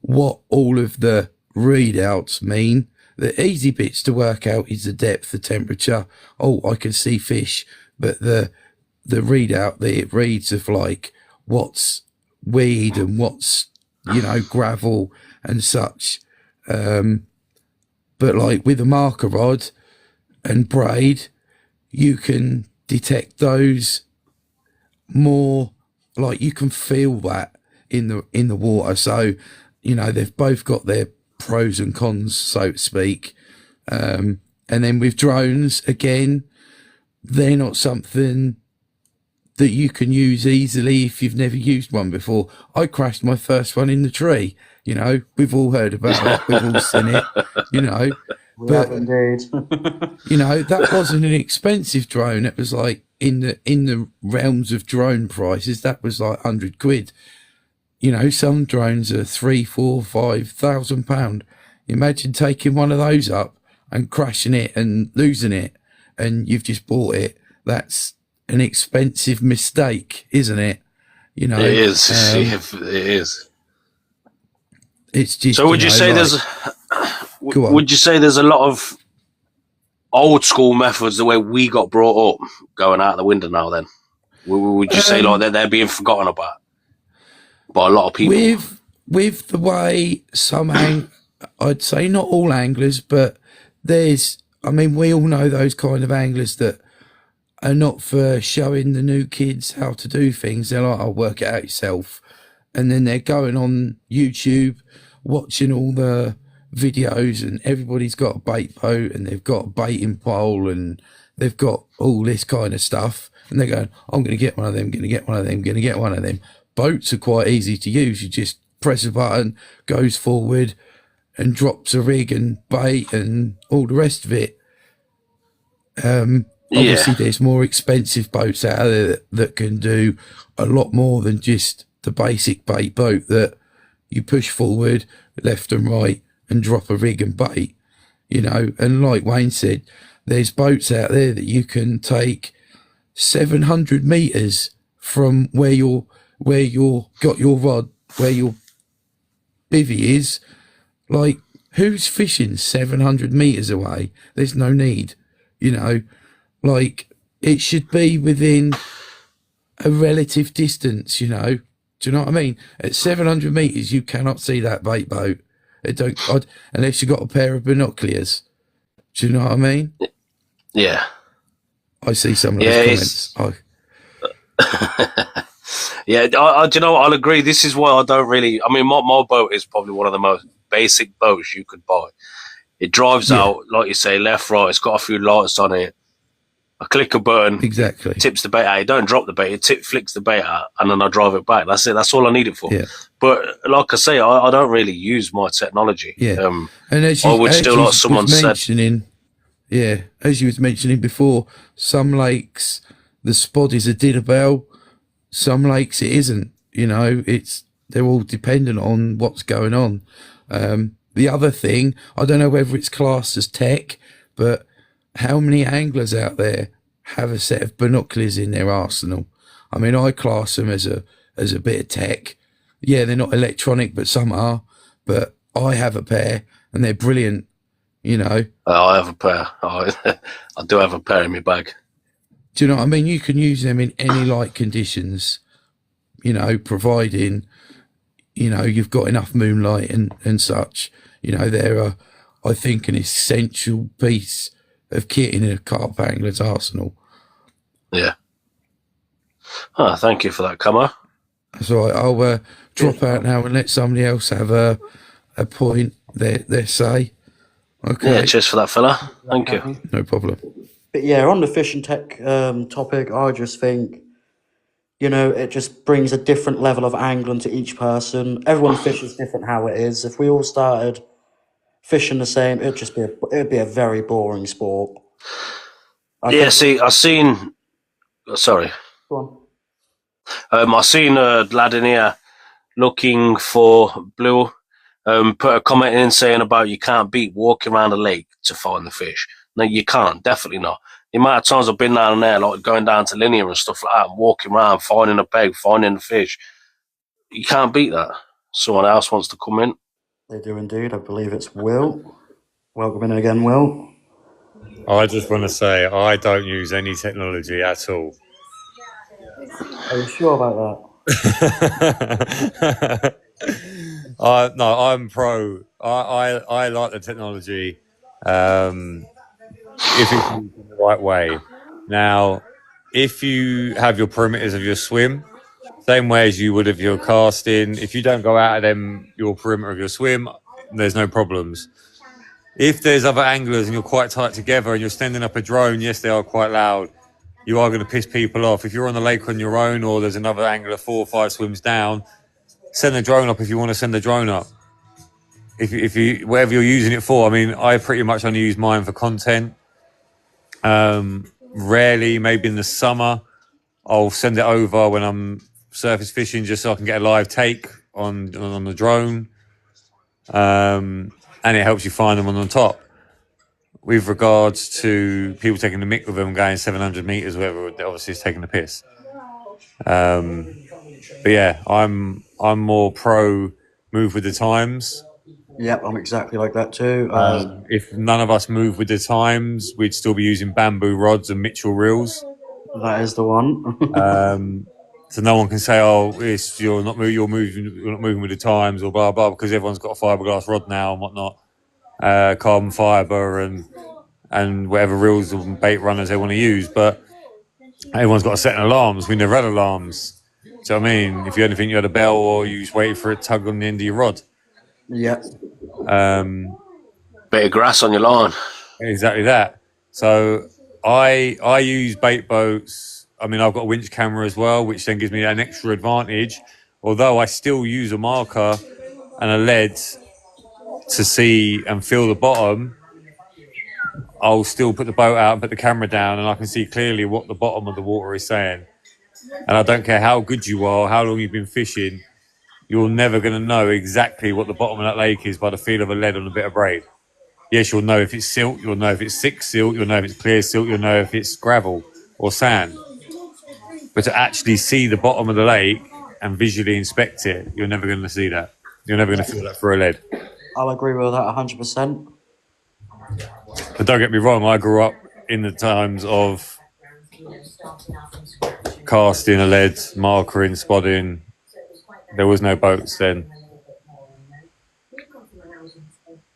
what all of the readouts mean. The easy bits to work out is the depth, the temperature. Oh, I can see fish, but the readout that it reads of like what's weed and what's, you know, gravel and such. But like with a marker rod and braid, you can detect those more, like you can feel that in the water. So, you know, they've both got their pros and cons, so to speak. And then with drones, again, they're not something that you can use easily if you've never used one before. I crashed my first one in the tree. You know, we've all heard about it. We've all seen it, you know. We have indeed. You know, that wasn't an expensive drone. It was like in the realms of drone prices, that was like £100. You know, some drones are £3,000, £4,000, £5,000. Imagine taking one of those up and crashing it and losing it, and you've just bought it. That's an expensive mistake, isn't it? You know, it is. It is. It's just. So would you say there's? Would you say there's a lot of old school methods the way we got brought up going out the window now? Then would you say like they're being forgotten about by a lot of people? With the way I'd say not all anglers, but there's. I mean, we all know those kind of anglers that are not for showing the new kids how to do things. They're like, "I'll work it out yourself," and then they're going on YouTube, watching all the videos, and everybody's got a bait boat and they've got a baiting pole and they've got all this kind of stuff, and they're going, I'm going to get one of them, going to get one of them, going to get one of them. Boats are quite easy to use. You just press a button, goes forward and drops a rig and bait and all the rest of it. Obviously there's more expensive boats out there that can do a lot more than just the basic bait boat that you push forward left and right and drop a rig and bait, you know. And like Wayne said, there's boats out there that you can take 700 meters from where you got your rod, where your bivvy is. Like, who's fishing 700 meters away? There's no need, you know. Like, it should be within a relative distance, you know. Do you know what I mean? At 700 meters, you cannot see that bait boat. Unless you got a pair of binoculars. Do you know what I mean? Yeah. I see some of those comments. Yeah, do you know what? I'll agree. This is why I don't really. I mean, my boat is probably one of the most basic boats you could buy. It drives out, like you say, left, right. It's got a few lights on it. I click a button, Exactly. it tips the bait out. It don't drop the bait. It flicks the bait out, and then I drive it back. That's it. That's all I need it for. Yeah. But like I say, I don't really use my technology. Yeah. And as I you, would as still, you like someone was said, mentioning, yeah, as you was mentioning before, some lakes the spod is a dinner bell. Some lakes it isn't. You know, they're all dependent on what's going on. The other thing, I don't know whether it's classed as tech, but how many anglers out there have a set of binoculars in their arsenal? I mean, I class them as a bit of tech. Yeah, they're not electronic, but some are. But I have a pair, and they're brilliant. You know, I have a pair. I do have a pair in my bag. Do you know what I mean? You can use them in any light conditions. You know, providing you've got enough moonlight and such. You know, they're I think an essential piece of kit in a carp angler's arsenal. Yeah. Oh, thank you for that, Camo. So I'll drop out now and let somebody else have a point their say. Okay. Yeah, cheers for that, fella. Thank you. No problem. But yeah, on the fishing tech topic, I just think, it just brings a different level of angling to each person. Everyone fishes different how it is. If we all started fishing the same, it'd be a very boring sport. See, I seen. Sorry. Go on. I seen a lad in here looking for blue. Put a comment in saying about you can't beat walking around a lake to find the fish. No, you can't. Definitely not. The amount of times I've been down there, like going down to Linear and stuff like that, and walking around, finding a peg, finding a fish, you can't beat that. Someone else wants to come in. They do indeed. I believe it's Will. Welcome in again, Will. I just want to say I don't use any technology at all. Are you sure about that? No, I'm pro. I like the technology if it's used in the right way. Now, if you have your perimeters of your swim, same way as you would of your casting, if you don't go out of your perimeter of your swim, there's no problems. If there's other anglers and you're quite tight together and you're standing up a drone, yes, they are quite loud. You are going to piss people off. If you're on the lake on your own or there's another angler 4 or 5 swims down, send the drone up if you want to send the drone up. If you whatever you're using it for. I mean, I pretty much only use mine for content. Rarely, maybe in the summer, I'll send it over when I'm surface fishing just so I can get a live take on the drone. And it helps you find them on top. With regards to people taking the mick with them going 700 meters, whatever, obviously it's taking the piss. But yeah, I'm more pro move with the times. Yep, I'm exactly like that too. If none of us move with the times, we'd still be using bamboo rods and Mitchell reels. That is the one. So no one can say, "Oh, you're not moving with the times," or blah blah, because everyone's got a fiberglass rod now and whatnot, carbon fiber and whatever reels and bait runners they want to use. But everyone's got a set of alarms. We never had alarms. So I mean, if you had anything, you had a bell, or you just waited for it to tug on the end of your rod. Yeah. Bit of grass on your line. Exactly that. So I use bait boats. I mean, I've got a winch camera as well, which then gives me an extra advantage. Although I still use a marker and a lead to see and feel the bottom, I'll still put the boat out and put the camera down, and I can see clearly what the bottom of the water is saying. And I don't care how good you are, how long you've been fishing, you're never going to know exactly what the bottom of that lake is by the feel of a lead on a bit of braid. Yes, you'll know if it's silt, you'll know if it's thick silt, you'll know if it's clear silt, you'll know if it's gravel or sand. But to actually see the bottom of the lake and visually inspect it, you're never going to see that. You're never going to feel that for a lead. I'll agree with that 100%. But don't get me wrong, I grew up in the times of casting a lead, markering, spodding. There was no boats then.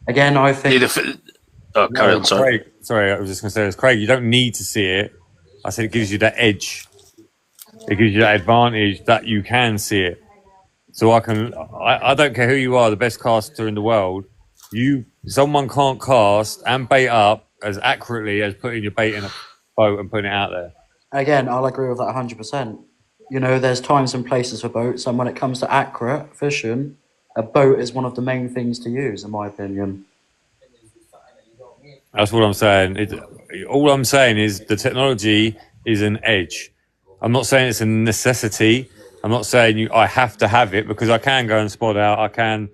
Again, I think... carry on, sorry. Craig, sorry, I was just going to say this. Craig, you don't need to see it. I said it gives you that edge. It gives you that advantage that you can see it. So I don't care who you are, the best caster in the world. Someone can't cast and bait up as accurately as putting your bait in a boat and putting it out there. Again, I'll agree with that 100%. You know, there's times and places for boats, and when it comes to accurate fishing, a boat is one of the main things to use, in my opinion. That's what I'm saying. All I'm saying is the technology is an edge. I'm not saying it's a necessity. I'm not saying I have to have it, because I can go and spot out. I can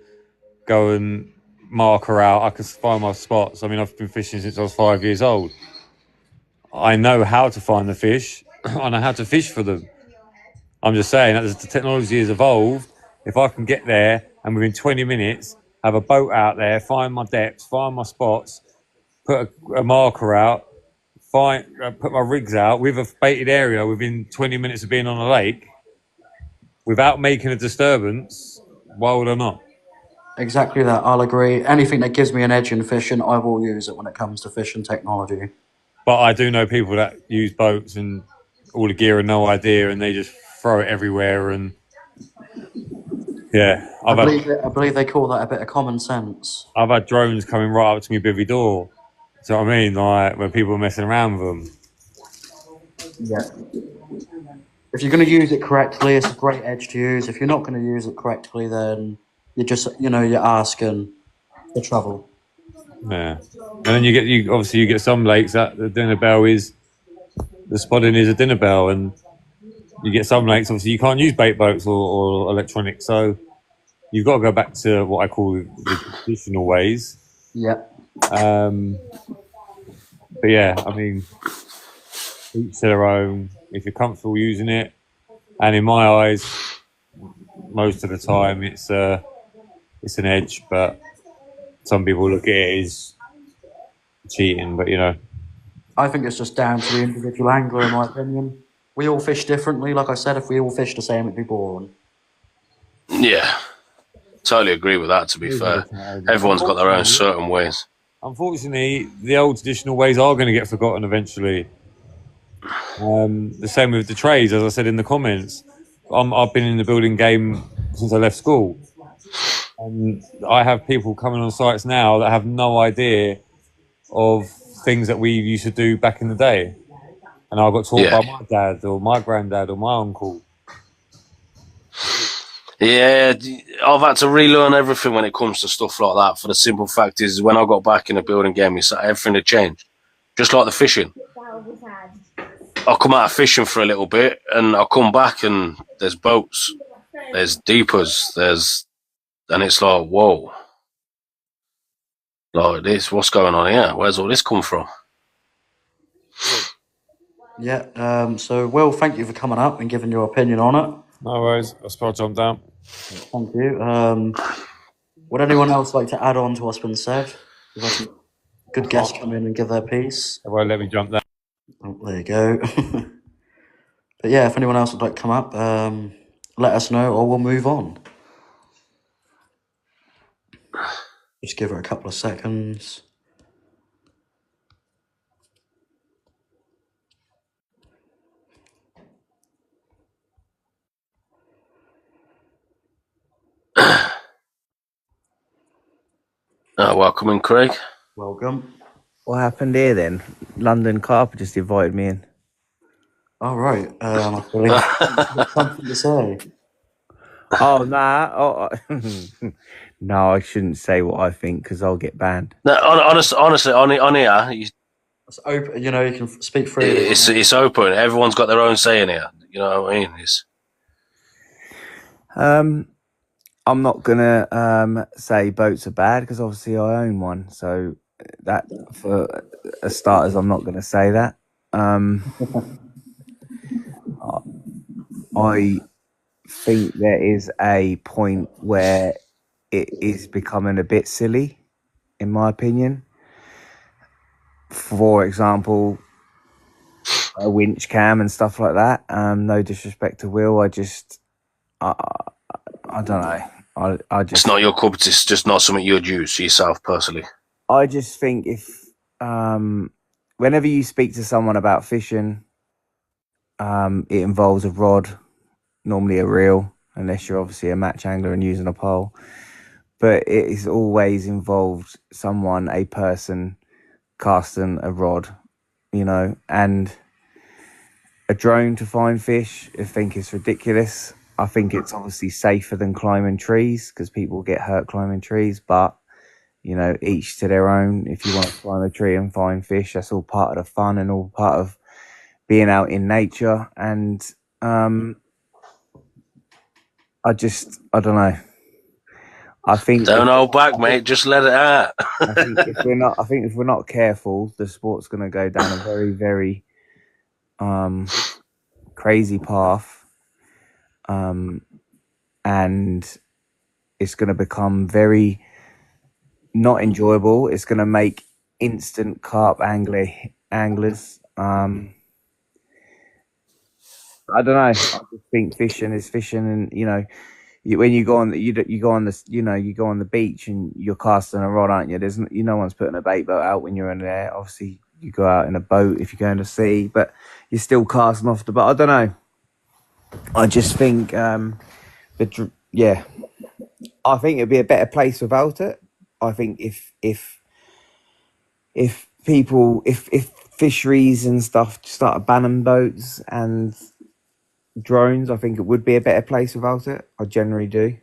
go and marker out. I can find my spots. I mean, I've been fishing since I was 5 years old. I know how to find the fish. I know how to fish for them. I'm just saying that as the technology has evolved, if I can get there and within 20 minutes have a boat out there, find my depths, find my spots, put a marker out, put my rigs out with a baited area within 20 minutes of being on a lake, without making a disturbance, why would I not? Exactly that, I'll agree. Anything that gives me an edge in fishing, I will use it when it comes to fishing technology. But I do know people that use boats and all the gear and no idea, and they just throw it everywhere. And yeah, I believe they call that a bit of common sense. I've had drones coming right up to me bivvy door. Do you know what I mean? Like when people are messing around with them. Yeah. If you're going to use it correctly, it's a great edge to use. If you're not going to use it correctly, then you're just, you're asking for trouble. Yeah, and then you get some lakes that the dinner bell is the spotting is a dinner bell, and you get some lakes obviously you can't use bait boats or electronic, so you've got to go back to what I call the traditional ways. Yep. But yeah, I mean, each to their own. If you're comfortable using it, and in my eyes, most of the time it's an edge, but some people look at it as cheating. But I think it's just down to the individual angler, in my opinion. We all fish differently. Like I said, if we all fish the same, it'd be boring. Yeah, totally agree with that, to be fair. Everyone's got their own certain ways. Unfortunately, the old traditional ways are going to get forgotten eventually. The same with the trades, as I said in the comments. I've been in the building game since I left school. And I have people coming on sites now that have no idea of things that we used to do back in the day. And I got taught by my dad or my granddad or my uncle. Yeah, I've had to relearn everything when it comes to stuff like that. For the simple fact is, when I got back in the building game, everything had changed. Just like the fishing. I'll come out of fishing for a little bit, and I'll come back and there's boats, there's deepers, and it's like, whoa. Like this, what's going on here? Where's all this come from? Yeah, so Will, thank you for coming up and giving your opinion on it. No worries, I'll spot jump down. Thank you. Would anyone else like to add on to what's been said? We've had some good guests come in and give their piece. They won't let me jump down. Oh, there you go. But yeah, if anyone else would like to come up, let us know or we'll move on. Just give her a couple of seconds. Welcome in, Craig. Welcome. What happened here then? London Carper just invited me in. All right. I believe there's something to say. Oh, nah. Oh, no, I shouldn't say what I think because I'll get banned. No, honestly, on here, It's open. You can speak freely. It's open. Everyone's got their own say in here. You know what I mean? I'm not gonna say boats are bad because obviously I own one. So that, for starters, I'm not gonna say that. I think there is a point where it is becoming a bit silly, in my opinion. For example, a winch cam and stuff like that. No disrespect to Will, I don't know. I just, it's not your cup. It's just not something you'd use yourself personally. I just think if whenever you speak to someone about fishing, it involves a rod, normally a reel, unless you're obviously a match angler and using a pole. But it is always involved a person casting a rod, and a drone to find fish. I think it's ridiculous. I think it's obviously safer than climbing trees because people get hurt climbing trees, but each to their own. If you want to climb a tree and find fish, that's all part of the fun and all part of being out in nature. And I don't know. I think Don't hold back, mate. Just let it out. I think if we're not careful, the sport's going to go down a very, very crazy path, and it's going to become very not enjoyable. It's going to make instant carp anglers. I don't know. I just think fishing is fishing, and when you go on the beach and you're casting a rod, aren't you? There's no one's putting a bait boat out when you're in there. Obviously, you go out in a boat if you're going to sea, but you're still casting off the boat. I don't know. I just think, I think it'd be a better place without it. I think if fisheries and stuff started banning boats and drones, I think it would be a better place without it. I generally do.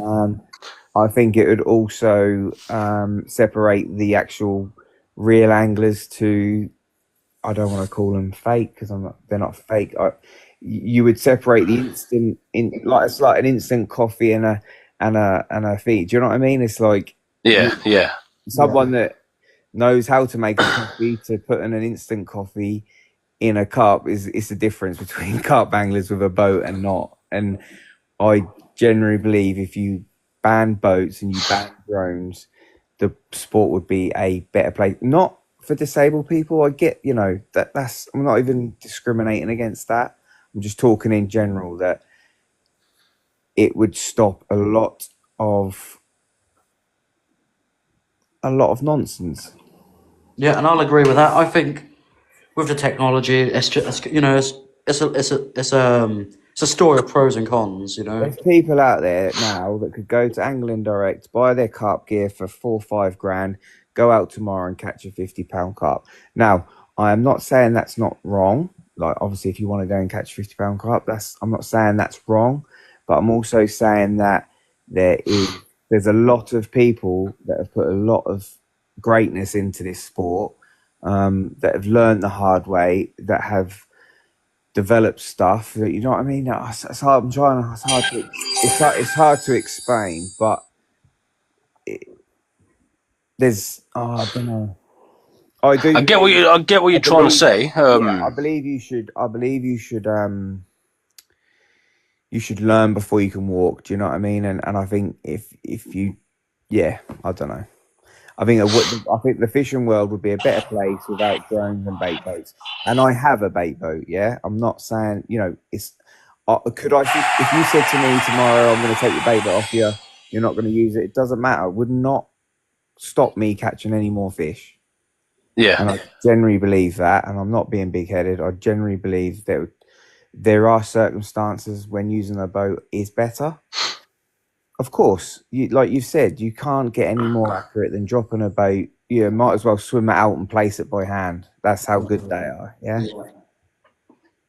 I think it would also separate the actual real anglers to, I don't want to call them fake because they're not fake. You would separate the instant it's like an instant coffee and a feed. Do you know what I mean? It's like someone that knows how to make a coffee to put in an instant coffee in a cup it's the difference between carp anglers with a boat and not. And I generally believe if you ban boats and you ban drones, the sport would be a better place. Not for disabled people. I get, that's I'm not even discriminating against that. I'm just talking in general that it would stop a lot of nonsense. Yeah, and I'll agree with that. I think with the technology, it's just it's a story of pros and cons. There's people out there now that could go to Angling Direct, buy their carp gear for $4 or $5 grand, go out tomorrow and catch a £50 carp. Now, I am not saying that's not wrong. Like, obviously, if you want to go and catch a £50 carp, I'm not saying that's wrong, but I'm also saying that there's a lot of people that have put a lot of greatness into this sport, that have learned the hard way, that have developed stuff that, you know what I mean? It's hard. It's hard to explain, but I don't know. I get what you're trying to say. I believe you should. You should learn before you can walk. Do you know what I mean? And I think if you, I don't know. I think the fishing world would be a better place without drones and bait boats. And I have a bait boat. Yeah, I'm not saying it's. Could I? If you said to me tomorrow, I'm going to take your bait boat off you, you're not going to use it. It doesn't matter. It would not stop me catching any more fish. Yeah. And I generally believe that, and I'm not being big-headed. I generally believe that there are circumstances when using a boat is better. Of course, like you said, you can't get any more accurate than dropping a boat. You might as well swim it out and place it by hand. That's how good they are, yeah?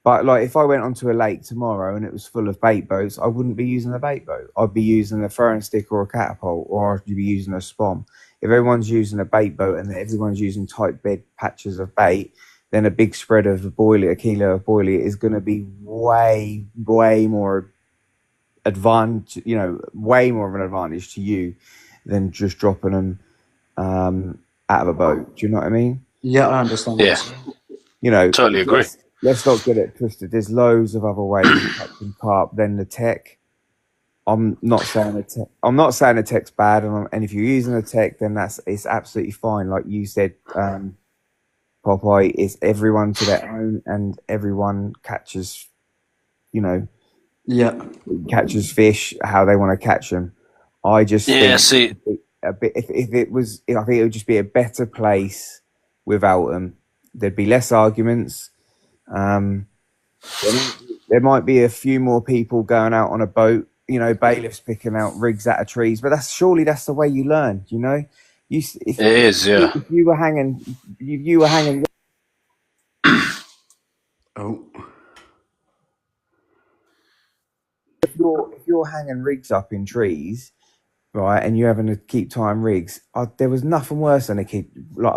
But like, if I went onto a lake tomorrow and it was full of bait boats, I wouldn't be using a bait boat. I'd be using a throwing stick or a catapult, or I'd be using a spom. If everyone's using a bait boat and everyone's using tight bed patches of bait, then a big spread of a kilo of boilie is going to be way, way more advantage, way more of an advantage to you than just dropping them out of a boat. Do you know what I mean? Yeah, I understand. Yeah. Totally agree. Let's not get it twisted. There's loads of other ways of catching carp than the tech. I'm not saying the tech's bad, and if you're using the tech, then it's absolutely fine. Like you said, Popeye, it's everyone to their own, and everyone catches, catches fish how they want to catch them. I just think I think it would just be a better place without them. There'd be less arguments. There might be a few more people going out on a boat, bailiffs picking out rigs out of trees, but that's the way you learn, It is, yeah. If you were hanging. Oh. If you're hanging rigs up in trees, right, and you're having to keep tying rigs, there was nothing worse than a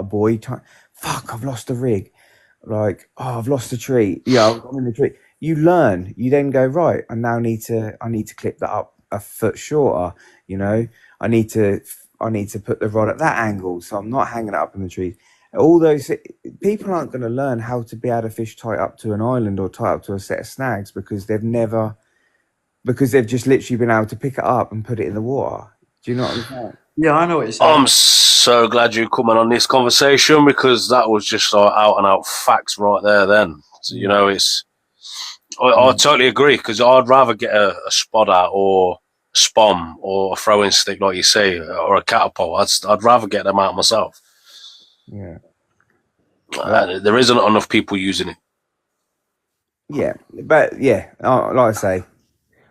boy fuck, I've lost a rig, like, oh, I've lost a tree, I'm in the tree. You learn, you then go, right, I need to clip that up a foot shorter, I need to put the rod at that angle so I'm not hanging it up in the tree. All those people aren't going to learn how to be able to fish tight up to an island or tight up to a set of snags because they've just literally been able to pick it up and put it in the water. Do you know what I'm saying? Yeah, I know what you're saying. I'm so glad you're coming on this conversation because that was just like out and out facts right there then. So, I totally agree because I'd rather get a spot out or a spom or a throwing stick, like you say, or a catapult. I'd rather get them out myself. Yeah. There isn't enough people using it. Yeah, but like I say,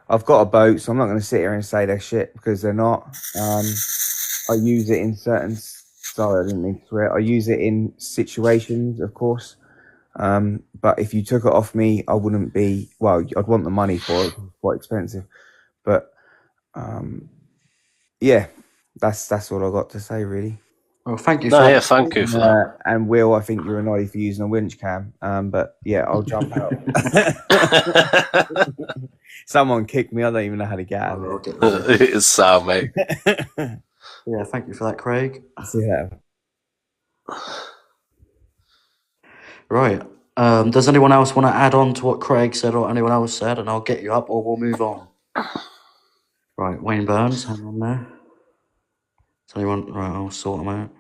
I've got a boat, so I'm not going to sit here and say they're shit because they're not. I use it in sorry, I didn't mean to swear. I use it in situations, of course. But if you took it off me, I wouldn't be. Well, I'd want the money for it. It's quite expensive. But that's all I got to say, really. Well, thank you. Thank you for that. And Will, I think you're a naughty for using a winch cam. But yeah, I'll jump out. Someone kicked me. I don't even know how to get out of it. It's sad, mate. Yeah, thank you for that, Craig. Yeah. Right. Does anyone else want to add on to what Craig said or anyone else said? And I'll get you up or we'll move on. Right, Wayne Burns, hang on there. Does anyone? Right, I'll sort them out.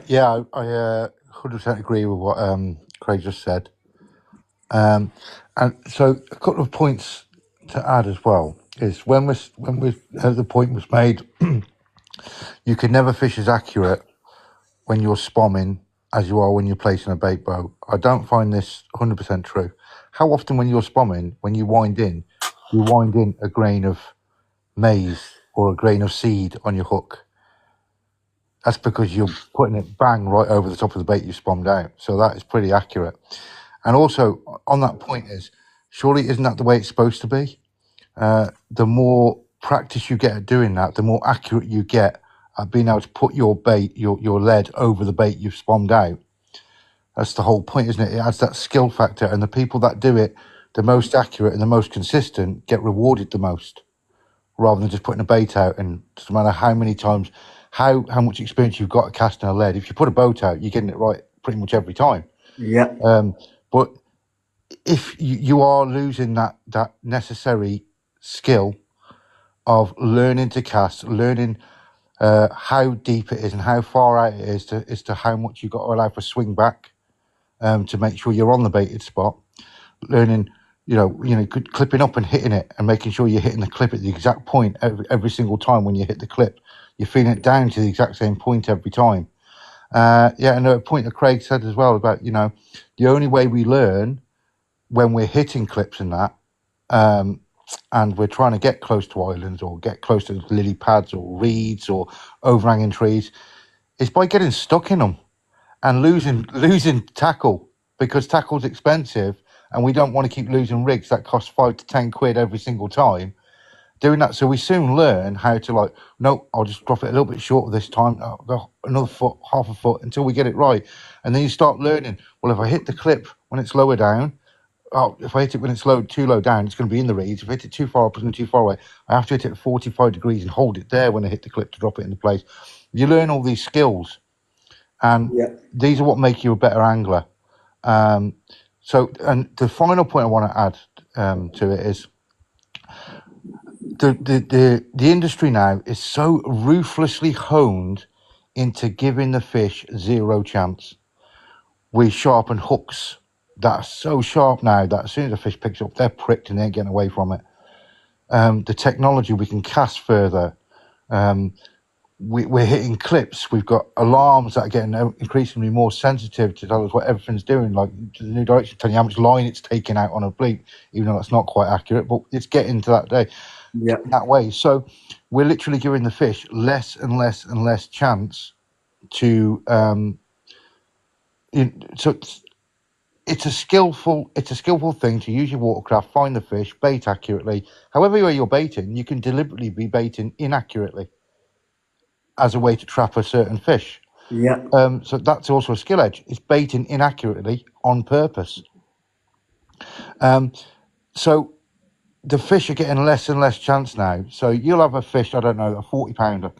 Yeah, I 100% agree with what Craig just said. And so a couple of points to add as well is when the point was made, you can never fish as accurate when you're spomming as you are when you're placing a bait boat. I don't find this 100% true. How often when you're spomming, when you wind in a grain of maize or a grain of seed on your hook? That's because you're putting it bang right over the top of the bait you've spommed out. So that is pretty accurate. And also on that point is, surely isn't that the way it's supposed to be? The more practice you get at doing that, the more accurate you get at being able to put your bait, your lead over the bait you've spommed out. That's the whole point, isn't it? It adds that skill factor, and the people that do it the most accurate and the most consistent get rewarded the most, rather than just putting a bait out. And it doesn't matter how many times, how much experience you've got at casting a lead, if you put a boat out, you're getting it right pretty much every time. Yeah. But if you are losing that necessary skill of learning to cast, learning how deep it is and how far out it is as to how much you've got to allow for swing back to make sure you're on the baited spot, learning, clipping up and hitting it and making sure you're hitting the clip at the exact point every single time when you hit the clip. You're feeling it down to the exact same point every time. And a point that Craig said as well about, the only way we learn when we're hitting clips and that, and we're trying to get close to islands or get close to lily pads or reeds or overhanging trees, is by getting stuck in them and losing tackle, because tackle's expensive and we don't want to keep losing rigs that cost £5 to £10 every single time doing that. So we soon learn how to no, I'll just drop it a little bit shorter this time. I'll go another foot, half a foot until we get it right. And then you start learning, well, if I hit the clip when it's lower down, if I hit it when it's too low down, it's going to be in the reeds. If I hit it too far up, it's going to be too far away. I have to hit it at 45 degrees and hold it there when I hit the clip to drop it into place. You learn all these skills, and these are what make you a better angler. So, and the final point I want to add to it is the industry now is so ruthlessly honed into giving the fish zero chance. We sharpen hooks that are so sharp now that as soon as a fish picks up, they're pricked and they ain't getting away from it. the technology, we can cast further. We're hitting clips. We've got alarms that are getting increasingly more sensitive to tell us what everything's doing, like to the new direction, telling you how much line it's taking out on a bleep, even though that's not quite accurate, but it's getting to that day, that way. So we're literally giving the fish less and less and less chance to. So it's a skillful thing to use your watercraft, find the fish, bait accurately. However way you're baiting, you can deliberately be baiting inaccurately as a way to trap a certain fish. Yeah. So that's also a skill edge. It's baiting inaccurately on purpose. So the fish are getting less and less chance now. So you'll have a fish, I don't know, a 40 pounder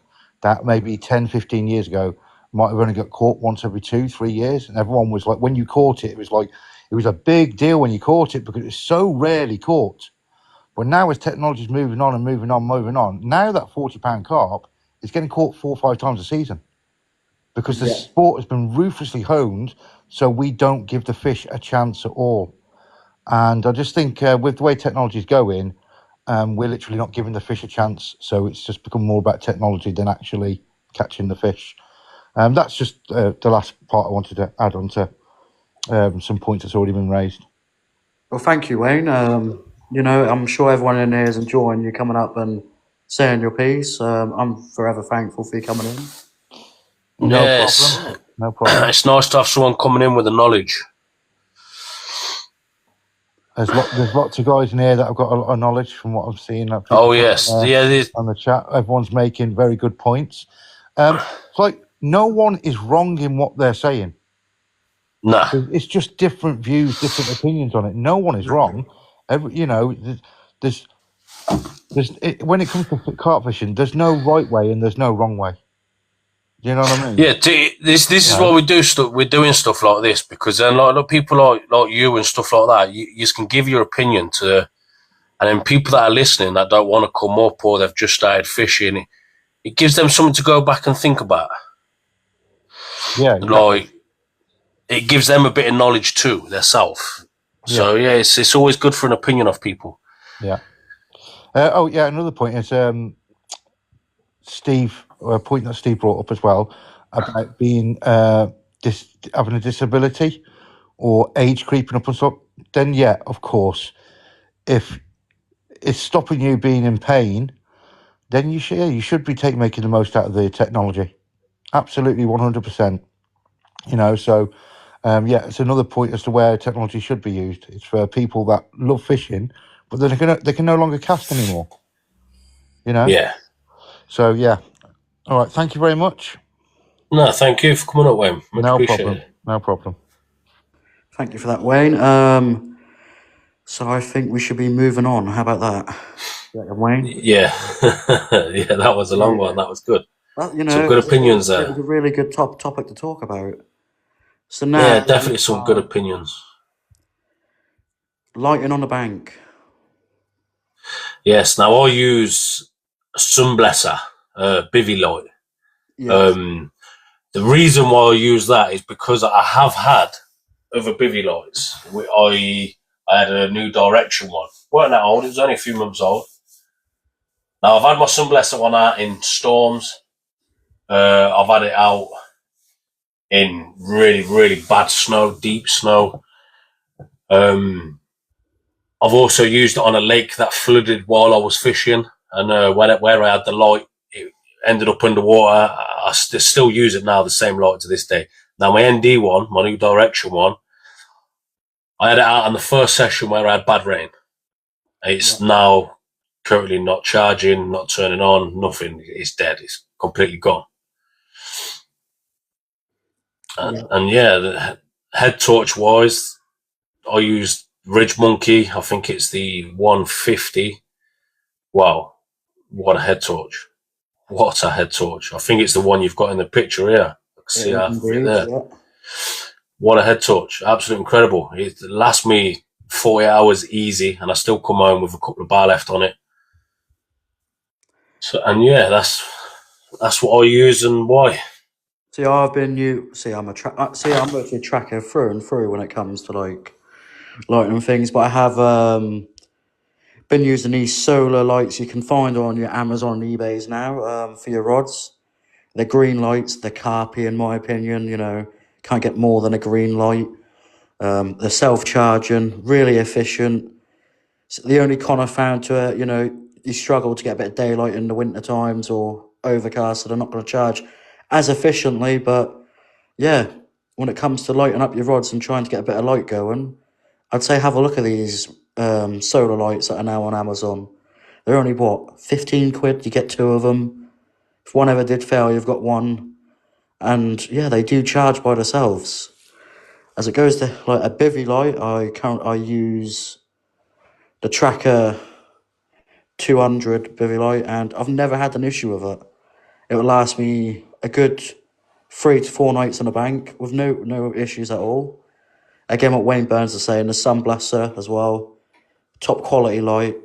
that maybe 10, 15 years ago might have only got caught once every 2-3 years. And everyone was like, when you caught it, it was a big deal when you caught it because it's so rarely caught. But now as technology's moving on, now that 40 pound carp is getting caught 4 or 5 times a season. Because the sport has been ruthlessly honed, so we don't give the fish a chance at all. And I just think with the way technology is going, we're literally not giving the fish a chance. So it's just become more about technology than actually catching the fish. That's just the last part I wanted to add on to some points that's already been raised. Well, thank you, Wayne. I'm sure everyone in here is enjoying you coming up and saying your piece. I'm forever thankful for you coming in. No problem. It's nice to have someone coming in with the knowledge. There's lots of guys in here that have got a lot of knowledge from what I've seen. Yes, on the chat, everyone's making very good points. It's like no one is wrong in what they're saying. Nah, it's just different views, different opinions on it. No one is wrong. There's when it comes to carp fishing, there's no right way and there's no wrong way. Do you know what I mean? Yeah, this is why we do stuff. We're doing stuff like this because then, like people like you and stuff like that, you just can give your opinion to, and then people that are listening that don't want to come up or they've just started fishing, it gives them something to go back and think about. Yeah, exactly. Like it gives them a bit of knowledge too, themselves. So it's always good for an opinion of people. Yeah. Another point is Steve, a point that Steve brought up as well about being having a disability or age creeping up and stuff. Then of course, if it's stopping you being in pain, then you should be making the most out of the technology. Absolutely, 100%. So it's another point as to where technology should be used. It's for people that love fishing, but they can no longer cast anymore. Yeah. So all right. Thank you very much. No, thank you for coming up, Wayne. Much appreciated. No problem. Thank you for that, Wayne. So I think we should be moving on. How about that, Wayne? Yeah, that was a long one. That was good. Well, some good opinions there. It was a really good topic to talk about. So now, definitely some good opinions. Lighting on the bank. Yes. Now I use a Sunblesser, bivy light. Yes. The reason why I use that is because I have had other bivy lights. I had a new direction one. Weren't that old? It was only a few months old. Now I've had my Sunblesser one out in storms. I've had it out in really, really bad snow, deep snow. I've also used it on a lake that flooded while I was fishing, and where I had the light, it ended up underwater. I still use it now, the same light to this day. Now my ND one, my new direction one, I had it out on the first session where I had bad rain. It's now currently not charging, not turning on, nothing. It's dead. It's completely gone. And the head torch wise, I used Ridge Monkey. I think it's the 150. Wow, what a head torch! What a head torch! I think it's the one you've got in the picture here. I can see half of it there. What a head torch! Absolutely incredible. It lasts me 40 hours easy, and I still come home with a couple of bar left on it. So, and that's what I use and why. See, I'm actually a tracker through and through when it comes to like lighting things, but I have been using these solar lights you can find on your Amazon and eBays now for your rods. They're green lights. They're carpy, in my opinion. You know, can't get more than a green light. They're self-charging, really efficient. So the only con I found to it, you know, you struggle to get a bit of daylight in the winter times or overcast, so they're not going to charge as efficiently. But yeah, when it comes to lighting up your rods and trying to get a bit of light going, I'd say have a look at these solar lights that are now on Amazon. They're only, what, 15 quid? You get 2 of them. If one ever did fail, you've got one. And yeah, they do charge by themselves. As it goes to like a bivvy light, I use the Tracker 200 bivvy light, and I've never had an issue with it. It will last me a good 3 to 4 nights on the bank with no issues at all. Again, what Wayne Burns is saying, the Sun Blaster as well, top quality light,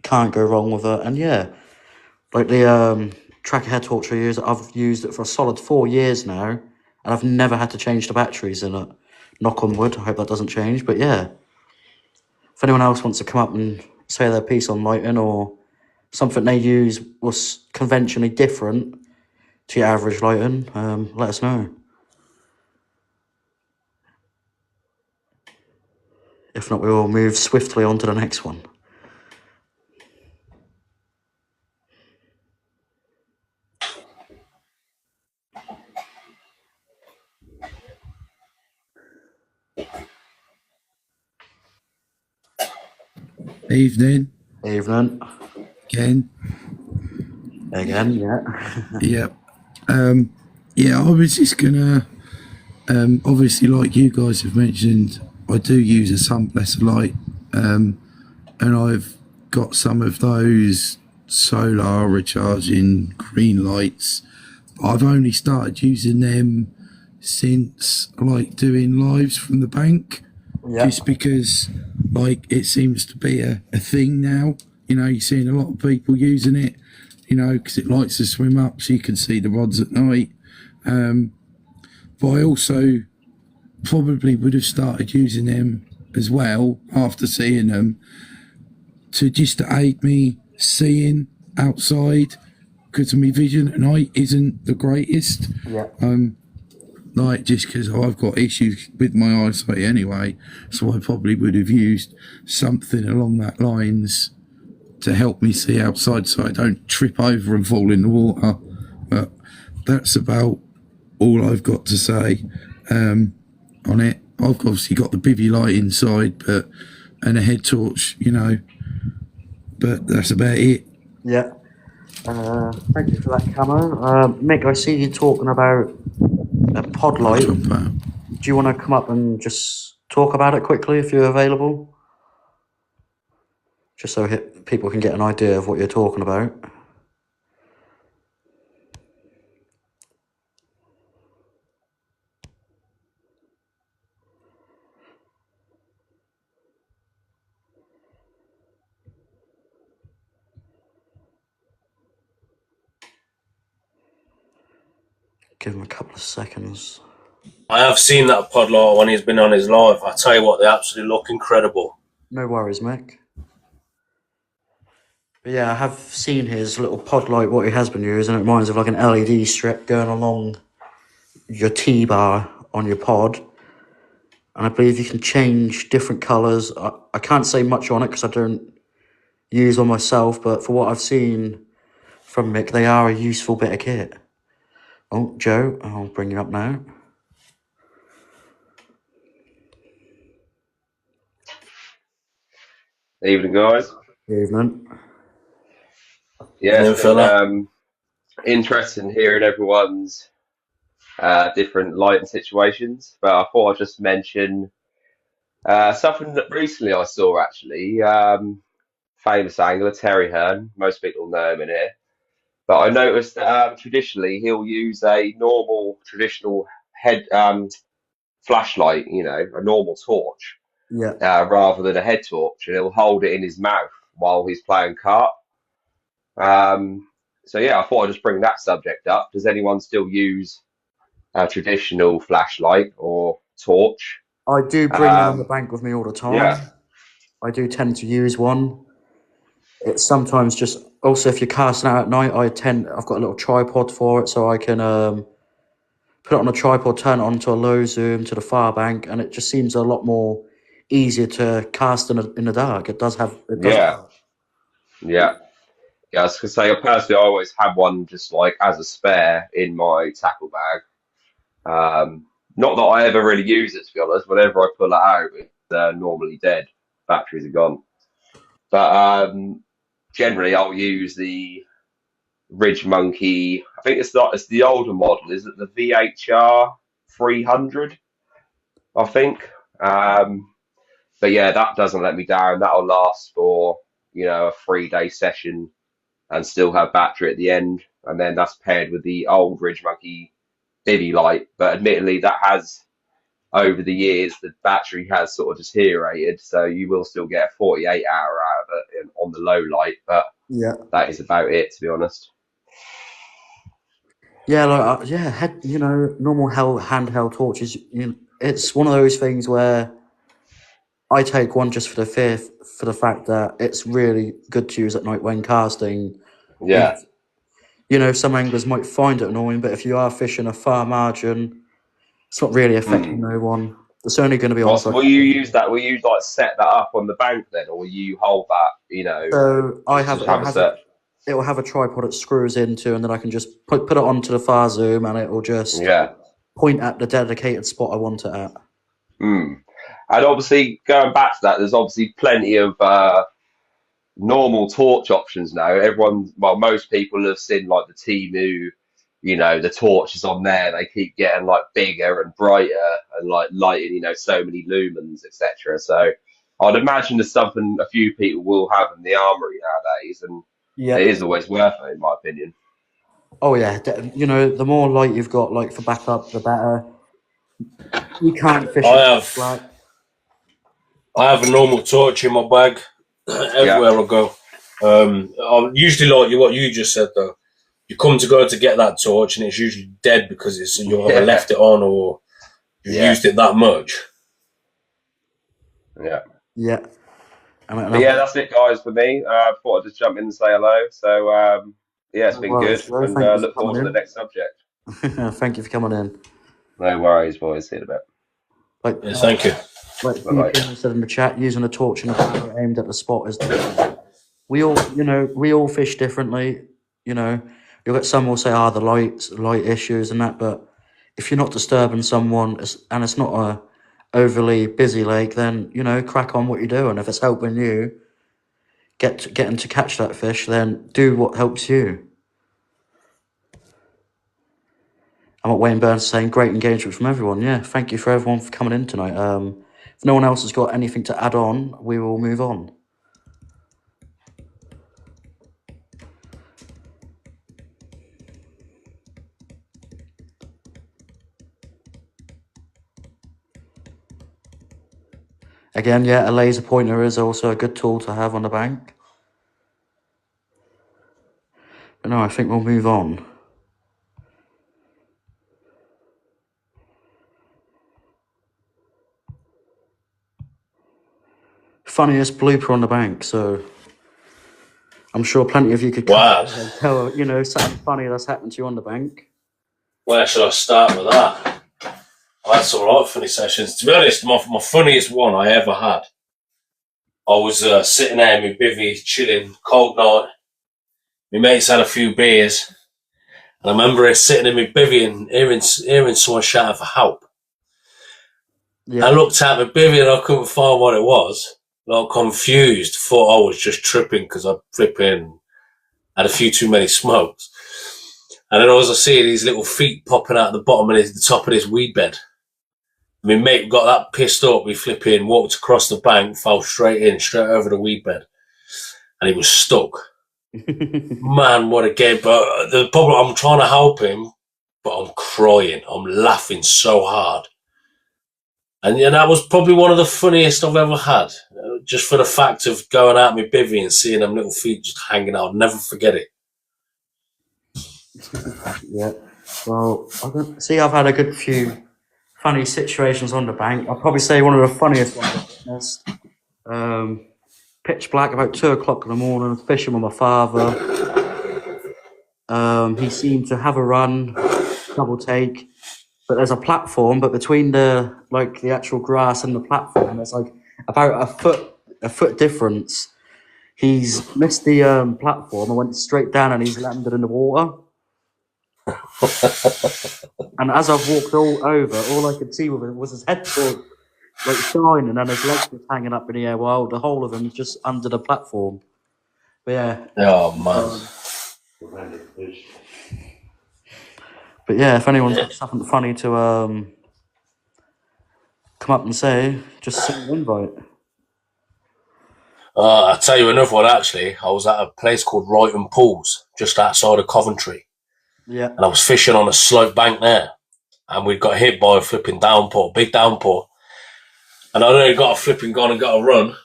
can't go wrong with it. And yeah, like the Tracker head torch I use, I've used it for a solid 4 years now, and I've never had to change the batteries in it. Knock on wood, I hope that doesn't change. But yeah, if anyone else wants to come up and say their piece on lighting, or something they use was conventionally different to your average lighting, let us know. If not, we will move swiftly on to the next one. Evening. Evening. Again, yeah. Yeah. Yeah, I was just gonna, obviously, like you guys have mentioned, I do use a Sun Blaster light, and I've got some of those solar recharging green lights. I've only started using them since, like, doing lives from the bank, just because, like, it seems to be a thing now. You know, you're seeing a lot of people using it, you know, because it lights the swim up so you can see the rods at night. But I also probably would have started using them as well after seeing them to just aid me seeing outside, because my vision at night isn't the greatest. Like, just because I've got issues with my eyesight anyway, so I probably would have used something along that lines to help me see outside so I don't trip over and fall in the water. But that's about all I've got to say on it. I've obviously got the bivvy light inside, and a head torch, you know, but that's about it. Yeah. Thank you for that, Camo. Mick, I see you talking about a pod light. Do you want to come up and just talk about it quickly if you're available? Just so people can get an idea of what you're talking about. Give him a couple of seconds. I have seen that pod light when he's been on his live. I tell you what, they absolutely look incredible. No worries, Mick. But yeah, I have seen his little pod light, what he has been using. It reminds me of like an LED strip going along your T-bar on your pod. And I believe you can change different colours. I can't say much on it because I don't use one myself, but for what I've seen from Mick, they are a useful bit of kit. Oh, Joe, I'll bring you up now. Evening, guys. Evening. Yeah, it's been interesting hearing everyone's different lighting situations, but I thought I'd just mention something that recently I saw, actually. Famous angler, Terry Hearn. Most people know him in here. But I noticed that traditionally he'll use a normal, traditional head flashlight, you know, a normal torch, rather than a head torch, and he'll hold it in his mouth while he's playing carp. So yeah, I thought I'd just bring that subject up. Does anyone still use a traditional flashlight or torch? I do bring one on the bank with me all the time. Yeah. I do tend to use one. it's sometimes just also if you're casting out at night, I've got a little tripod for it, so I can put it on a tripod, turn it onto a low zoom to the far bank, and it just seems a lot more easier to cast in the dark. It does have Yeah, yeah. Yeah, I was gonna say, personally, I always have one just like as a spare in my tackle bag. Not that I ever really use it, to be honest. Whenever I pull it out, it's normally dead. Batteries are gone. But generally, I'll use the Ridge Monkey. I think it's the older model. Is it the VHR 300? I think. But yeah, that doesn't let me down. That'll last for a 3-day session and still have battery at the end. And then that's paired with the old Ridge Monkey Bivy light. But admittedly, that has over the years the battery has sort of deteriorated, so you will still get a 48-hour out of it on the low light. But that is about it, to be honest. Yeah, normal handheld torches. It's one of those things where I take one just for the fact that it's really good to use at night when casting. Yeah. Some anglers might find it annoying, but if you are fishing a far margin, it's not really affecting no one. It's only going to be on. Will you use that? Will you like set that up on the bank then, or will you hold that? So it will have a tripod it screws into, and then I can just put it onto the far zoom, and it will just point at the dedicated spot I want it at. And obviously, going back to that, there's obviously plenty of normal torch options now. Most people have seen like the Temu, the torches on there. They keep getting like bigger and brighter and like lighting, so many lumens, etc. So I'd imagine there's something a few people will have in the armory nowadays, and it is always worth it, in my opinion. Oh yeah, the more light you've got, like for backup, the better. You can't fish. I have a normal torch in my bag everywhere I go. I usually like what you just said though. You come to go to get that torch, and it's usually dead because you either left it on or you've used it that much. Yeah. Yeah. But yeah, that's it, guys, for me. I thought I'd just jump in and say hello. So it's been good, and look forward to the next subject. Thank you for coming in. No worries, boys. See you in a bit. Thank you. Like said in the chat, using a torch and a camera aimed at the spot is different. We all fish differently. You'll get some will say, the light issues and that, but if you're not disturbing someone and it's not a overly busy lake, then crack on what you're doing. If it's helping you getting to catch that fish, then do what helps you. And what Wayne Burns is saying, great engagement from everyone. Yeah, thank you for everyone for coming in tonight. If no one else has got anything to add on, we will move on. Again, a laser pointer is also a good tool to have on the bank. But no, I think we'll move on. Funniest blooper on the bank, so I'm sure plenty of you could tell, something funny that's happened to you on the bank. Where should I start with that? I had some lot of funny sessions. To be honest, my funniest one I ever had, I was sitting there in my bivvy, chilling, cold night. My mates had a few beers, and I remember sitting in my bivvy and hearing someone shouting for help. Yeah. I looked at my bivvy and I couldn't find what it was. Like confused, thought I was just tripping because I flipping had a few too many smokes. And then I was seeing these little feet popping out the bottom of the top of this weed bed. My mate got that pissed up, we flipping walked across the bank, fell straight over the weed bed. And he was stuck. Man, what a game. But the problem, I'm trying to help him, but I'm crying. I'm laughing so hard. And that was probably one of the funniest I've ever had. Just for the fact of going out my bivvy and seeing them little feet just hanging out. I'll never forget it. Yeah. Well, I've had a good few funny situations on the bank. I'll probably say one of the funniest ones I've witnessed. pitch black, about 2 o'clock in the morning, fishing with my father. He seemed to have a run, double take, but there's a platform, but between the actual grass and the platform, there's like about a foot difference. He's missed the platform and went straight down, and he's landed in the water. And as I've walked all over, all I could see was his head shining, and his legs were hanging up in the air while the whole of him was just under the platform. But yeah. Oh man. But yeah, if anyone's got something funny to come up and say, just send an invite. I'll tell you another one, actually. I was at a place called Wrighton Pools, just outside of Coventry. Yeah. And I was fishing on a slope bank there. And we got hit by a flipping downpour, big downpour. And I'd already got a flipping gun and got a run.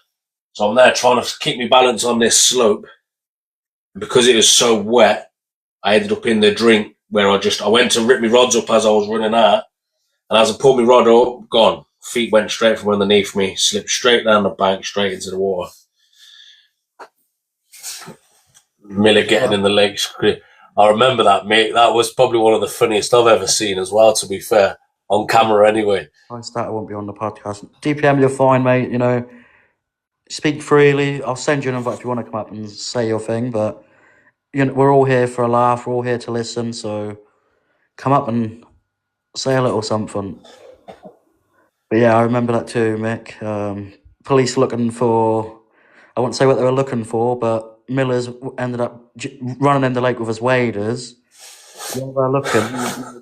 So I'm there trying to keep me balance on this slope. And because it was so wet, I ended up in the drink where I went to rip my rods up as I was running out. And as I pulled my rod up, gone. Feet went straight from underneath me, slipped straight down the bank, straight into the water. Miller getting in the legs. I remember that, mate. That was probably one of the funniest I've ever seen as well, to be fair. On camera, anyway. I won't be on the podcast. DPM, you're fine, mate. You know, speak freely. I'll send you an invite if you want to come up and say your thing. But you know, we're all here for a laugh. We're all here to listen. So come up and say a little something. But yeah, I remember that too, Mick. Police looking for, I won't say what they were looking for, but Miller's ended up running in the lake with his waders. Yeah, they're looking,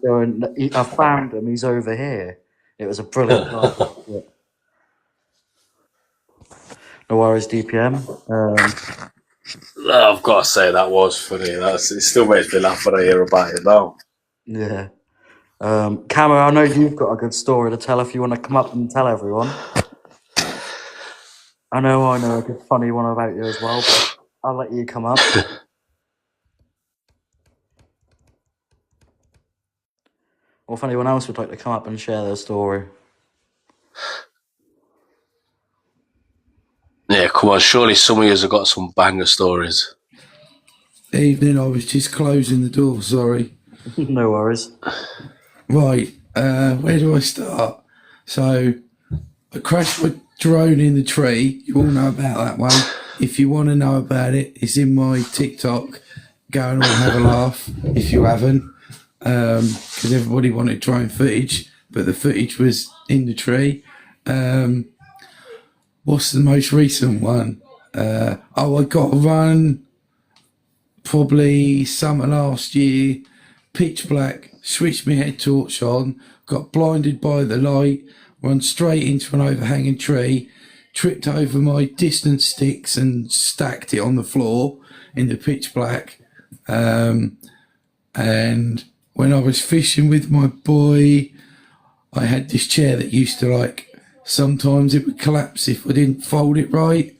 going, I found him, he's over here. It was a brilliant time. No worries, DPM. I've got to say, that was funny. It still makes me laugh when I hear about it now. Yeah. Camo, I know you've got a good story to tell if you want to come up and tell everyone. I know a good funny one about you as well, but I'll let you come up. Or if anyone else would like to come up and share their story. Yeah, come on. Surely some of you have got some banger stories. Evening, I was just closing the door, sorry. No worries. Right, where do I start? So, I crashed my drone in the tree. You all know about that one. If you want to know about it, it's in my TikTok. Go and all have a laugh if you haven't. Because everybody wanted drone footage, but the footage was in the tree. What's the most recent one? I got a run probably summer last year, pitch black, switched my head torch on, got blinded by the light, run straight into an overhanging tree, tripped over my distance sticks and stacked it on the floor in the pitch black. And when I was fishing with my boy, I had this chair that used to sometimes it would collapse if I didn't fold it right.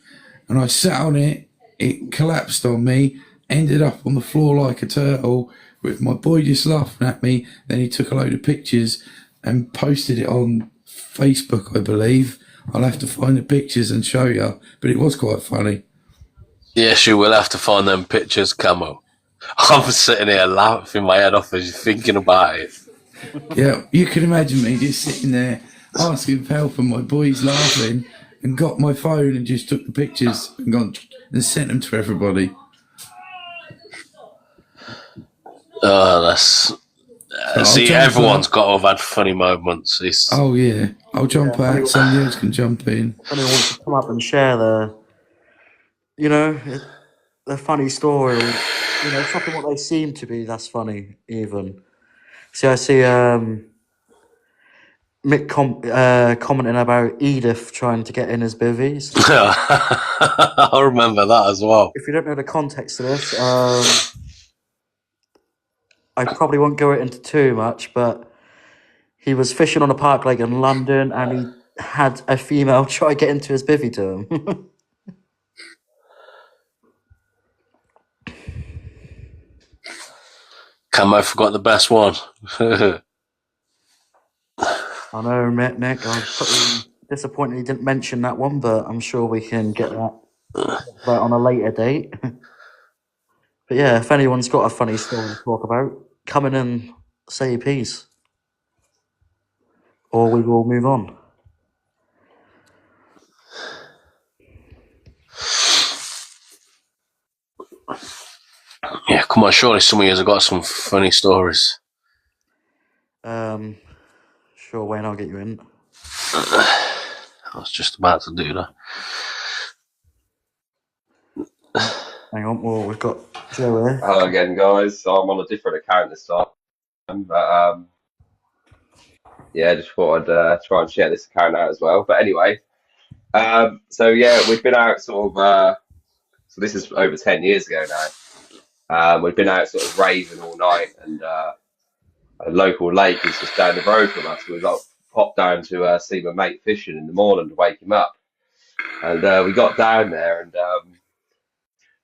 And I sat on it, it collapsed on me, ended up on the floor like a turtle with my boy just laughing at me. Then he took a load of pictures and posted it on Facebook, I believe. I'll have to find the pictures and show you, but it was quite funny. Yes, you will have to find them pictures, Camo. I'm sitting here laughing my head off as you're thinking about it. Yeah, you can imagine me just sitting there asking for help and my boy's laughing, and got my phone and just took the pictures and gone and sent them to everybody. Oh, that's... see, everyone's got to have had funny moments. Oh, yeah. I'll jump out. Somebody else can jump in. If anyone wants to come up and share their funny story, or, something what they seem to be, that's funny, even. See, I see Mick commenting about Edith trying to get in his bivvies. I remember that as well. If you don't know the context of this, I probably won't go into too much, but he was fishing on a park lake in London, and he had a female try to get into his bivvy to him. Camo forgot the best one. I know, Nick. I'm pretty disappointed he didn't mention that one, but I'm sure we can get that But on a later date. But yeah, if anyone's got a funny story to talk about, come in and say your piece. Or we will move on. Yeah, come on, surely some of you have got some funny stories. Sure, Wayne, I'll get you in. I was just about to do that. Hang on, well, we've got Joe here. Hello again, guys. So I'm on a different account this time, but yeah, just thought I'd try and share this account out as well. But anyway, so yeah, we've been out sort of. So this is over 10 years ago now. We've been out sort of raving all night, and a local lake is just down the road from us. We got popped down to see my mate fishing in the morning to wake him up, and we got down there, and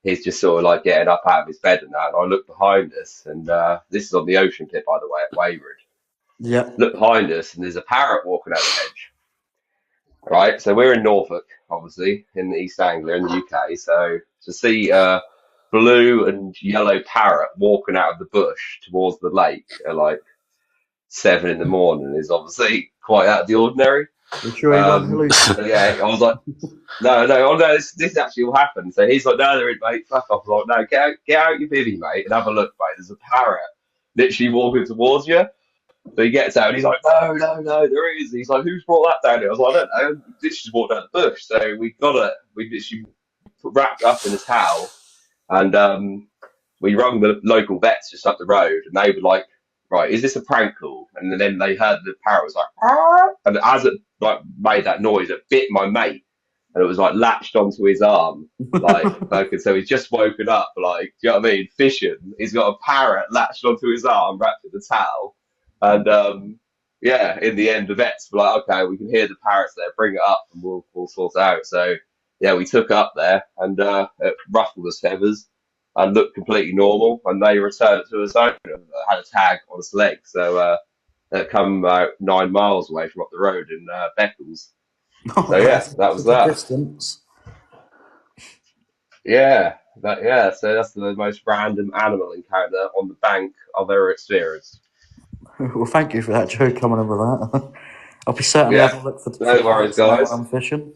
he's just sort of like getting up out of his bed and that. And I look behind us, and this is on the ocean clip, by the way, at Wayward. Yeah. Look behind us, and there's a parrot walking out the hedge. Right, so we're in Norfolk, obviously, in the East Anglia in the UK. So to see a blue and yellow parrot walking out of the bush towards the lake at like 7 in the morning is obviously quite out of the ordinary. You sure you got hallucinations? Yeah, I was like, no, this actually will happen. So he's like, no, there ain't, mate, fuck off. I was like, no, get out your bivvy, mate, and have a look, mate. There's a parrot literally walking towards you. So he gets out and he's like, no, there is. He's like, who's brought that down here? I was like, I don't know. This just walked down the bush. So we literally wrapped it up in a towel, and we rung the local vets just up the road, and they were like, right, is this a prank call? And then they heard the parrot was like, ah! And as it like made that noise, it bit my mate, and it was like latched onto his arm, like, and so he's just woken up, like, do you know what I mean? Fishing. He's got a parrot latched onto his arm, wrapped in the towel. And yeah, in the end, the vets were like, okay, we can hear the parrots there, bring it up and we'll sort it out. So yeah, we took it up there, and it ruffled his feathers and looked completely normal. And they returned it to its owner. It had a tag on its leg. So it come about 9 miles away from up the road in Beckles. So yeah, that was that. Distance. Yeah, so that's the most random animal encounter on the bank I've ever experienced. Well, thank you for that, Joe, coming in with that. I'll be certainly Yeah, having a look for no worries, guys. I'm fishing.